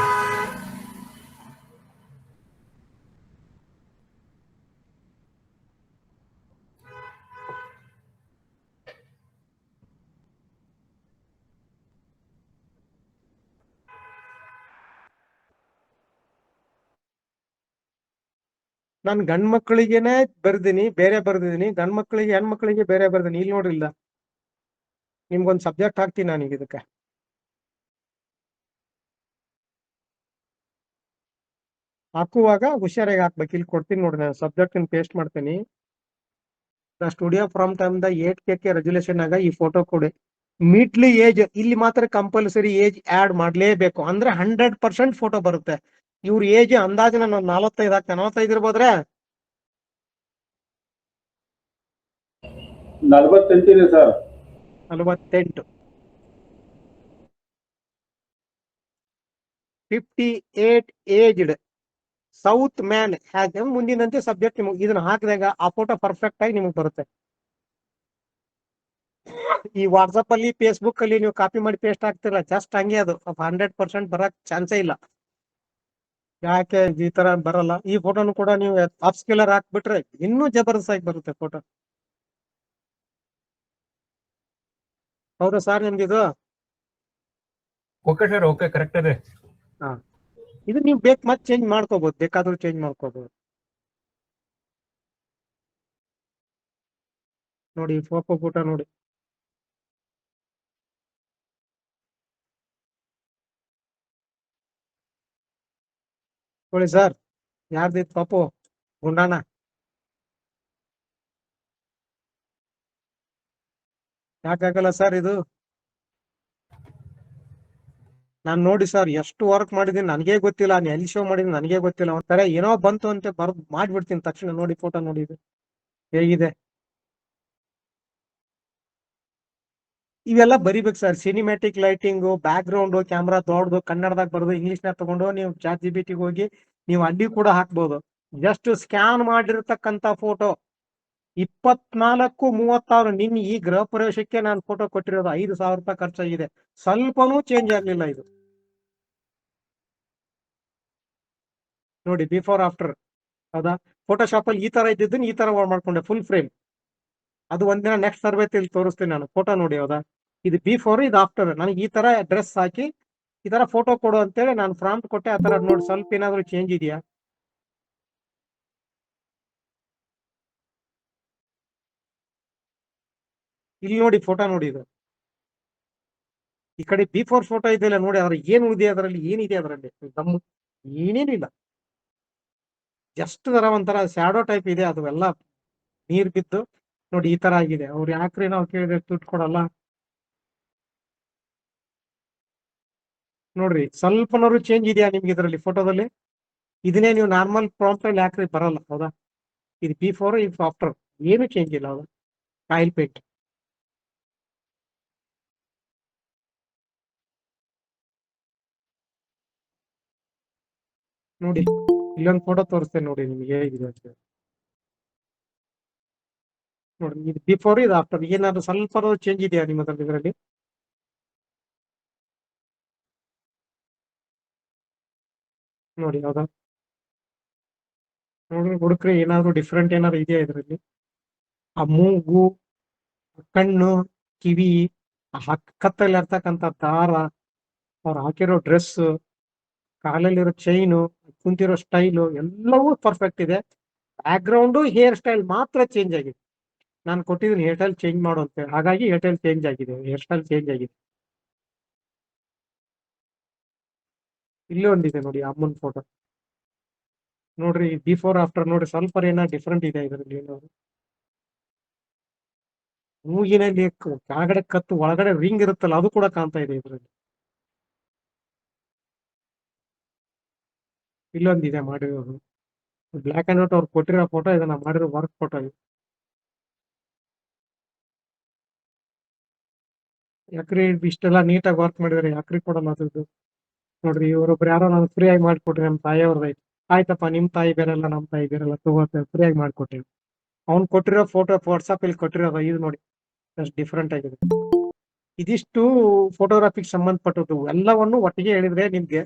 ನಾನು ಗಂಡ್ ಮಕ್ಕಳಿಗೆನೆ ಬರ್ದಿನಿ, ಬೇರೆ ಬರ್ದಿದ್ದೀನಿ, ಗಂಡ್ ಮಕ್ಕಳಿಗೆ ಹೆಣ್ಮಕ್ಳಿಗೆ ಬೇರೆ ಬರ್ದಿನಿ. ಇಲ್ಲಿ ನೋಡ್ರಿಲ್ಲ, ನಿಮ್ಗೊಂದು ಸಬ್ಜೆಕ್ಟ್ ಹಾಕ್ತೀನಿ ನಾನೀಗ ಇದಕ್ಕೆ. ಹಾಕುವಾಗ ಹುಷಾರಾಗಿ ಹಾಕ್ಬೇಕು. ಇಲ್ಲಿ ಕೊಡ್ತೀನಿ ನೋಡಿ, ನಾನು ಸಬ್ಜೆಕ್ಟ್ ಪೇಸ್ಟ್ ಮಾಡ್ತೀನಿ. Studio from time the 8K resolution ಆಗ ಈ ಫೋಟೋ ಕೊಡಿ. ಮೀಟ್ಲಿ ಏಜ್ ಇಲ್ಲಿ ಮಾತ್ರ ಕಂಪಲ್ಸರಿ ಏಜ್ ಆಡ್ ಮಾಡ್ಲೇಬೇಕು, ಅಂದ್ರೆ 100% ಫೋಟೋ ಬರುತ್ತೆ. ಇವ್ರ ಏಜ್ ಅಂದಾಜು ನಾನು 45 ಹಾಕ್ತೇನೆ. 45 ಇರ್ಬೋದ್ರೆ 48 ಇದೆ sir. 48. 58 aged south man has. ಮುಂದಿನಂತೆ ಸಬ್ಜೆಕ್ಟ್ ನಿಮಗೆ ಇದನ್ನ ಹಾಕಿದಾಗ ಆ ಫೋಟೋ ಪರ್ಫೆಕ್ಟ್ ಆಗಿ ನಿಮಗೆ ಬರುತ್ತೆ. ಈ ವಾಟ್ಸಪ್ ಅಲ್ಲಿ ಫೇಸ್ಬುಕ್ ಅಲ್ಲಿ ನೀವು ಕಾಪಿ ಮಾಡಿ ಪೇಸ್ಟ್ ಆಗ್ತಿರಲ್ಲ, ಜಸ್ಟ್ ಹಂಗೆ ಅದು 100% ಬರಕ್ ಚಾನ್ಸೇ ಇಲ್ಲ. ಯಾಕೆ ಈ ತರ ಬರಲ್ಲ? ಈ ಫೋಟೋನು ಕೂಡ ನೀವು ಅಪ್ ಸ್ಕೇಲರ್ ಹಾಕ್ಬಿಟ್ರೆ ಇನ್ನೂ ಜಬರ್ದಸ್ತ್ ಆಗಿ ಬರುತ್ತೆ ಫೋಟೋ. ಹೌದಾ ಸರ್ ನಿಮ್ಗಿದು? ಓಕೆ ಸರ್, ಓಕೆ ಕರೆಕ್ಟ್ ಇದೆ. ಹಾ, ಇದು ನೀವು ಬೇಕು ಮತ್ತೆ ಚೇಂಜ್ ಮಾಡ್ಕೋಬಹುದು, ಬೇಕಾದ್ರೂ ಚೇಂಜ್ ಮಾಡ್ಕೋಬಹುದು. ನೋಡಿ ಫೋಟೋ ನೋಡಿ. ನೋಡಿ ಸರ್, ಯಾರ್ದಿತ್ತು ಪಾಪು? ಗುಂಡಾನ. ಯಾಕಾಗಲ್ಲ ಸರ್ ಇದು? ನಾನು ನೋಡಿ ಸರ್ ಎಷ್ಟು ವರ್ಕ್ ಮಾಡಿದೀನಿ ನನಗೆ ಗೊತ್ತಿಲ್ಲ, ನಾನು ಎಲ್ಲಿ ಶೋ ಮಾಡಿದೀನಿ ನನಗೆ ಗೊತ್ತಿಲ್ಲ. ಒಂಥರ ಏನೋ ಬಂತು ಅಂತ ಬರ್ದು ಮಾಡ್ಬಿಡ್ತೀನಿ ತಕ್ಷಣ. ನೋಡಿ ಫೋಟೋ ನೋಡಿ ಇದು ಹೇಗಿದೆ. ಇವೆಲ್ಲ ಬರಿಬೇಕು sir. Cinematic lighting, back ground, camera ದೊಡ್ಡದು ಕನ್ನಡದಾಗ ಬರೋದು, ಇಂಗ್ಲಿಷ್ನಾಗ ತಗೊಂಡು ನೀವು ChatGPT ಹೋಗಿ ನೀವು ಅಲ್ಲಿ ಕೂಡ ಹಾಕ್ಬೋದು. ಜಸ್ಟ್ ಸ್ಕ್ಯಾನ್ ಮಾಡಿರ್ತಕ್ಕಂಥ ಫೋಟೋ 24-36. ನಿನ್ನೆ ಈ ಗೃಹ ಪ್ರವೇಶಕ್ಕೆ ನಾನು ಫೋಟೋ ಕೊಟ್ಟಿರೋದು 5,000 ರೂಪಾಯಿ ಖರ್ಚಾಗಿದೆ. ಸ್ವಲ್ಪನೂ ಚೇಂಜ್ ಆಗ್ಲಿಲ್ಲ ಇದು. ನೋಡಿ ಬಿಫೋರ್ ಆಫ್ಟರ್. ಹೌದಾ? ಫೋಟೋಶಾಪ್ ಅಲ್ಲಿ ಈ ತರ ಇದ್ದಿದ್ದನ್ನು ಈ ತರ ಮಾಡ್ಕೊಂಡೆ ಫುಲ್ ಫ್ರೇಮ್. ಅದು ಒಂದಿನ ನೆಕ್ಸ್ಟ್ ಸರ್ವೆ ಇಲ್ಲಿ ತೋರಿಸ್ತೀನಿ ನಾನು. ಫೋಟೋ ನೋಡಿ. ಹೌದಾ? ಇದು ಬಿಫೋರ್, ಇದು ಆಫ್ಟರ್. ನನಗೆ ಈ ತರ ಡ್ರೆಸ್ ಹಾಕಿ ಈ ತರ ಫೋಟೋ ಕೊಡು ಅಂತೇಳಿ ನಾನು ಪ್ರಾಂಪ್ಟ್ ಕೊಟ್ಟೆ. ಆ ತರ ನೋಡಿ ಸ್ವಲ್ಪ ಏನಾದ್ರು ಚೇಂಜ್ ಇದೆಯಾ? ಇಲ್ಲಿ ನೋಡಿ ಫೋಟೋ ನೋಡಿ. ಇದು ಈ ಕಡೆ ಬಿಫೋರ್ ಫೋಟೋ ಇದೆಯಲ್ಲ ನೋಡಿ, ಅದ್ರ ಏನ್ ಉಳಿದೆ, ಅದರಲ್ಲಿ ಏನಿದೆ, ಅದರಲ್ಲಿ ದಮ್ಮು ಏನೇನಿಲ್ಲ. ಜಸ್ಟ್ ತರ ಒಂಥರ ಸ್ಯಾಡೋ ಟೈಪ್ ಇದೆ. ಅದು ಎಲ್ಲ ನೀರ್ ಬಿದ್ದು ನೋಡಿ ಈ ತರ ಆಗಿದೆ. ಅವ್ರು ಯಾಕ್ರಿ ನಾವು ಕೇಳಿದ್ರೆ ದುಡ್ಡು ಕೊಡಲ್ಲ? ನೋಡ್ರಿ ಸ್ವಲ್ಪನಾದ್ರು ಚೇಂಜ್ ಇದೆಯಾ ನಿಮ್ಗೆ ಇದರಲ್ಲಿ ಫೋಟೋದಲ್ಲಿ? ಇದನ್ನೇ ನೀವು ನಾರ್ಮಲ್ ಪ್ರಾಂಪ್ಟ್ ಅಲ್ಲಿ ಹಾಕ್ರಿ ಬರಲ್ಲ. ಹೌದಾ? ಇದು ಬಿಫೋರ್, ಇದು ಆಫ್ಟರ್, ಏನು ಚೇಂಜ್ ಇಲ್ಲ. ಹೌದಾ? ಆಯಿಲ್ ಪೇಂಟ್ ನೋಡಿ. ಇಲ್ಲೊಂದು ಫೋಟೋ ತೋರಿಸ್ತೇನೆ ನೋಡಿ ನಿಮ್ಗೆ ಹೇಗಿದೆ ಅಂತ. ನೋಡಿ ಇದು ಬಿಫೋರ್, ಇದು ಆಫ್ಟರ್. ಏನಾದ್ರು ಸ್ವಲ್ಪ ಚೇಂಜ್ ಇದೆಯಾ ನಿಮ್ಮದ್ರಲ್ಲಿ ಇದರಲ್ಲಿ? ನೋಡಿ. ಹೌದಾ? ನೋಡ್ರಿ ಹುಡುಕ್ರಿ, ಏನಾದ್ರು ಡಿಫ್ರೆಂಟ್ ಏನಾದ್ರು ಇದೆಯಾ ಇದರಲ್ಲಿ? ಆ ಮೂಗು, ಕಣ್ಣು, ಕಿವಿ, ಕತ್ತಲ್ಲಿ ಇರ್ತಕ್ಕಂಥ ದಾರ, ಅವ್ರು ಹಾಕಿರೋ ಡ್ರೆಸ್, ಕಾಲಲ್ಲಿರೋ ಚೈನು, ಕುಂತಿರೋ ಸ್ಟೈಲು ಎಲ್ಲವೂ ಪರ್ಫೆಕ್ಟ್ ಇದೆ. ಬ್ಯಾಕ್ ಗ್ರೌಂಡು, ಹೇರ್ ಸ್ಟೈಲ್ ಮಾತ್ರ ಚೇಂಜ್ ಆಗಿದೆ. ನಾನು ಕೊಟ್ಟಿದ್ದೀನಿ ಹೇರ್ ಸ್ಟೈಲ್ ಚೇಂಜ್ ಮಾಡು ಅಂತ, ಹಾಗಾಗಿ ಹೇರ್ ಸ್ಟೈಲ್ ಚೇಂಜ್ ಆಗಿದೆ, ಹೇರ್ ಸ್ಟೈಲ್ ಚೇಂಜ್ ಆಗಿದೆ. ಇಲ್ಲೇ ಒಂದಿದೆ ನೋಡಿ ಅಮ್ಮನ ಫೋಟೋ. ನೋಡ್ರಿ ಬಿಫೋರ್ ಆಫ್ಟರ್ ನೋಡ್ರಿ, ಸ್ವಲ್ಪ ಏನೋ ಡಿಫ್ರೆಂಟ್ ಇದೆ ಇದರಲ್ಲಿ. ಏನಾದ್ರು ಮೂಗಿನಲ್ಲಿ ಕೆಳಗಡೆ ಕತ್ತು, ಒಳಗಡೆ ರಿಂಗ್ ಇರುತ್ತಲ್ಲ, ಅದು ಕೂಡ ಕಾಣ್ತಾ ಇದೆ ಇದರಲ್ಲಿ. ಇಲ್ಲೊಂದಿದೆ ಮಾಡಿರೋದು ಬ್ಲ್ಯಾಕ್ ಅಂಡ್ ವೈಟ್ ಅವ್ರು ಕೊಟ್ಟಿರೋ ಫೋಟೋ ಇದನ್ನ ಮಾಡಿರೋ ವರ್ಕ್ ಫೋಟೋ ಇದು. ಯಾಕ್ರಿ ಇಷ್ಟೆಲ್ಲ ನೀಟಾಗಿ ವರ್ಕ್ ಮಾಡಿದಾರೆ, ಯಾಕ್ರಿ ಕೊಡಲ್ಲ ಅದ್ರದ್ದು? ನೋಡ್ರಿ ಇವ್ರೊಬ್ರು ಯಾರೋ ನಾನು ಫ್ರೀ ಆಗಿ ಮಾಡ್ಕೊಟ್ರಿ, ನಮ್ಮ ತಾಯಿಯವ್ರದ್ದು ಆಯ್ತಪ್ಪ, ನಿಮ್ ತಾಯಿ ಬೇರೆಲ್ಲ ನಮ್ಮ ತಾಯಿ ಬೇರೆಲ್ಲ ತಗೋತಾರೆ, ಫ್ರೀ ಆಗಿ ಮಾಡ್ಕೊಟ್ಟಿವಿ. ಅವ್ನು ಕೊಟ್ಟಿರೋ ಫೋಟೋ ವಾಟ್ಸಾಪ್ ಇಲ್ಲಿ ಕೊಟ್ಟಿರೋದು ಇದು ನೋಡಿ ಎಷ್ಟು ಡಿಫ್ರೆಂಟ್ ಆಗಿದೆ. ಇದಿಷ್ಟು ಫೋಟೋಗ್ರಾಫಿಗೆ ಸಂಬಂಧಪಟ್ಟದ್ದು ಎಲ್ಲವನ್ನು ಒಟ್ಟಿಗೆ ಹೇಳಿದ್ರೆ ನಿಮ್ಗೆ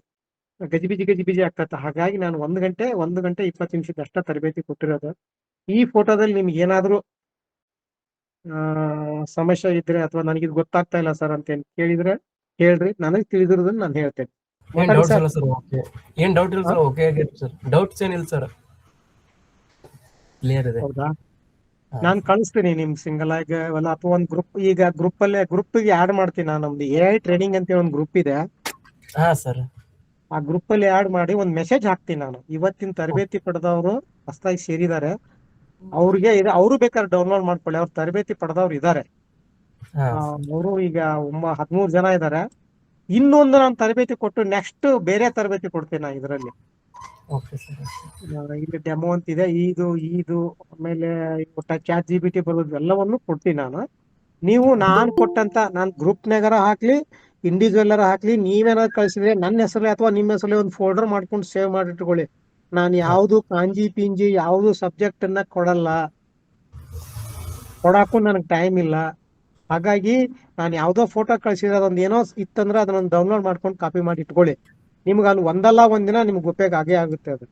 ಗಜಿಬಿಜಿ ಆಗ್ತದೆ. ಹಾಗಾಗಿ ನಾನು 1 ಗಂಟೆ 20 ನಿಮಿಷದ ಅಷ್ಟ ತರಬೇತಿ ಕೊಟ್ಟಿರೋದು. ಈ ಫೋಟೋದಲ್ಲಿ ನಿಮ್ಗೆ ಏನಾದ್ರು ಸಮಸ್ಯೆ ಇದ್ರೆ ಅಥವಾ ನನಗಿದು ಗೊತ್ತಾಗ್ತಾ ಇಲ್ಲ ಸರ್ ಅಂತ ಕೇಳಿದ್ರೆ ಹೇಳ್ರಿ, ನನಗೆ ತಿಳಿದಿರೋದನ್ನ ನಾನು ಹೇಳ್ತೇನೆ. ಏನ್ ಡೌಟ್ಸ್ ಇಲ್ಲ ಸರ್. ಓಕೆ, ಏನ್ ಡೌಟ್ ಇಲ್ಲ ಸರ್. ಓಕೆ ಆಗೈತೆ ಸರ್, ಡೌಟ್ಸ್ ಏನಿಲ್ಲ ಸರ್, ಕ್ಲಿಯರ್ ಇದೆ. ಹೌದಾ? ನಾನು ಕಳಿಸ್ತೀನಿ ನಿಮ್ ಸಿಂಗಲ್ ಆಗಿ ಅಥವಾ ಒಂದು ಗ್ರೂಪ್. ಈಗ ಗ್ರೂಪ್ಗೆ ಆಡ್ ಮಾಡ್ತೀನಿ ನಾನು. ನಮ್ದು AI ಟ್ರೈನಿಂಗ್ ಅಂತ ಒಂದು ಗ್ರೂಪ್ ಇದೆ. ಹಾ ಸರ್. ಆ ಗ್ರೂಪ್ ಅಲ್ಲಿ ಆಡ್ ಮಾಡಿ ಒಂದು ಮೆಸೇಜ್ ಹಾಕ್ತೀನಿ ನಾನು. ಇವತ್ತಿನ ತರಬೇತಿ ಪಡೆದವರು ಹೊಸದಾಗಿ ಸೇರಿದ್ದಾರೆ, ಅವ್ರಿಗೆ ಅವರು ಬೇಕಾದ್ರೆ ಡೌನ್ಲೋಡ್ ಮಾಡ್ಕೊಳ್ಳಿ. ಅವ್ರು ತರಬೇತಿ ಪಡೆದವ್ರು ಇದ್ದಾರೆ, ಹಾ ಅವರು ಈಗ 13 ಜನ ಇದ್ದಾರೆ. ಇನ್ನೊಂದು ನಾನು ತರಬೇತಿ ಕೊಟ್ಟು ನೆಕ್ಸ್ಟ್ ಬೇರೆ ತರಬೇತಿ ಕೊಡ್ತೀನಿ ನಾನು ಇದರಲ್ಲಿ. Okay sir. ಇಲ್ಲಿ ಡೆಮೋ ಅಂತ ಇದೆ, ಇದು ಆಮೇಲೆ ಚಾಟ್ GPT ಬರೋದು ಎಲ್ಲವನ್ನು ಕೊಡ್ತೀನಿ ನಾನು. ನೀವು ನಾನು ಕೊಟ್ಟಂತ ನಾನು ಗ್ರೂಪ್ನಾಗಾರ ಹಾಕ್ಲಿ, ಇಂಡಿವಿಜುವಲ್ ಹಾಕ್ಲಿ, ನೀವೇನಾದ್ರು ಕಳಿಸಿದ್ರೆ ನನ್ನ ಹೆಸರಲ್ಲಿ ಅಥವಾ ನಿಮ್ಮ ಹೆಸರಲ್ಲಿ ಒಂದು ಫೋಲ್ಡರ್ ಮಾಡ್ಕೊಂಡು ಸೇವ್ ಮಾಡಿಟ್ಕೊಳ್ಳಿ. ನಾನು ಯಾವುದು ಕಾಂಜಿ ಪಿಂಜಿ ಯಾವುದು ಸಬ್ಜೆಕ್ಟ್ ಅನ್ನ ಕೊಡಕ್ಕೂ ನನಗೆ ಟೈಮ್ ಇಲ್ಲ. ಹಾಗಾಗಿ ನಾನು ಯಾವ್ದೋ ಫೋಟೋ ಕಳಿಸಿದ್ರೆ ಅದೊಂದು ಏನೋ ಇತ್ತಂದ್ರೆ ಅದನ್ನ ಡೌನ್ಲೋಡ್ ಮಾಡ್ಕೊಂಡು ಕಾಪಿ ಮಾಡಿ ಇಟ್ಕೊಳ್ಳಿ. ನಿಮ್ಗೆ ಅಲ್ಲಿ ಒಂದಲ್ಲ ಒಂದಿನ ನಿಮ್ಗೆ ಉಪಯೋಗ ಆಗೇ ಆಗುತ್ತೆ ಅದು.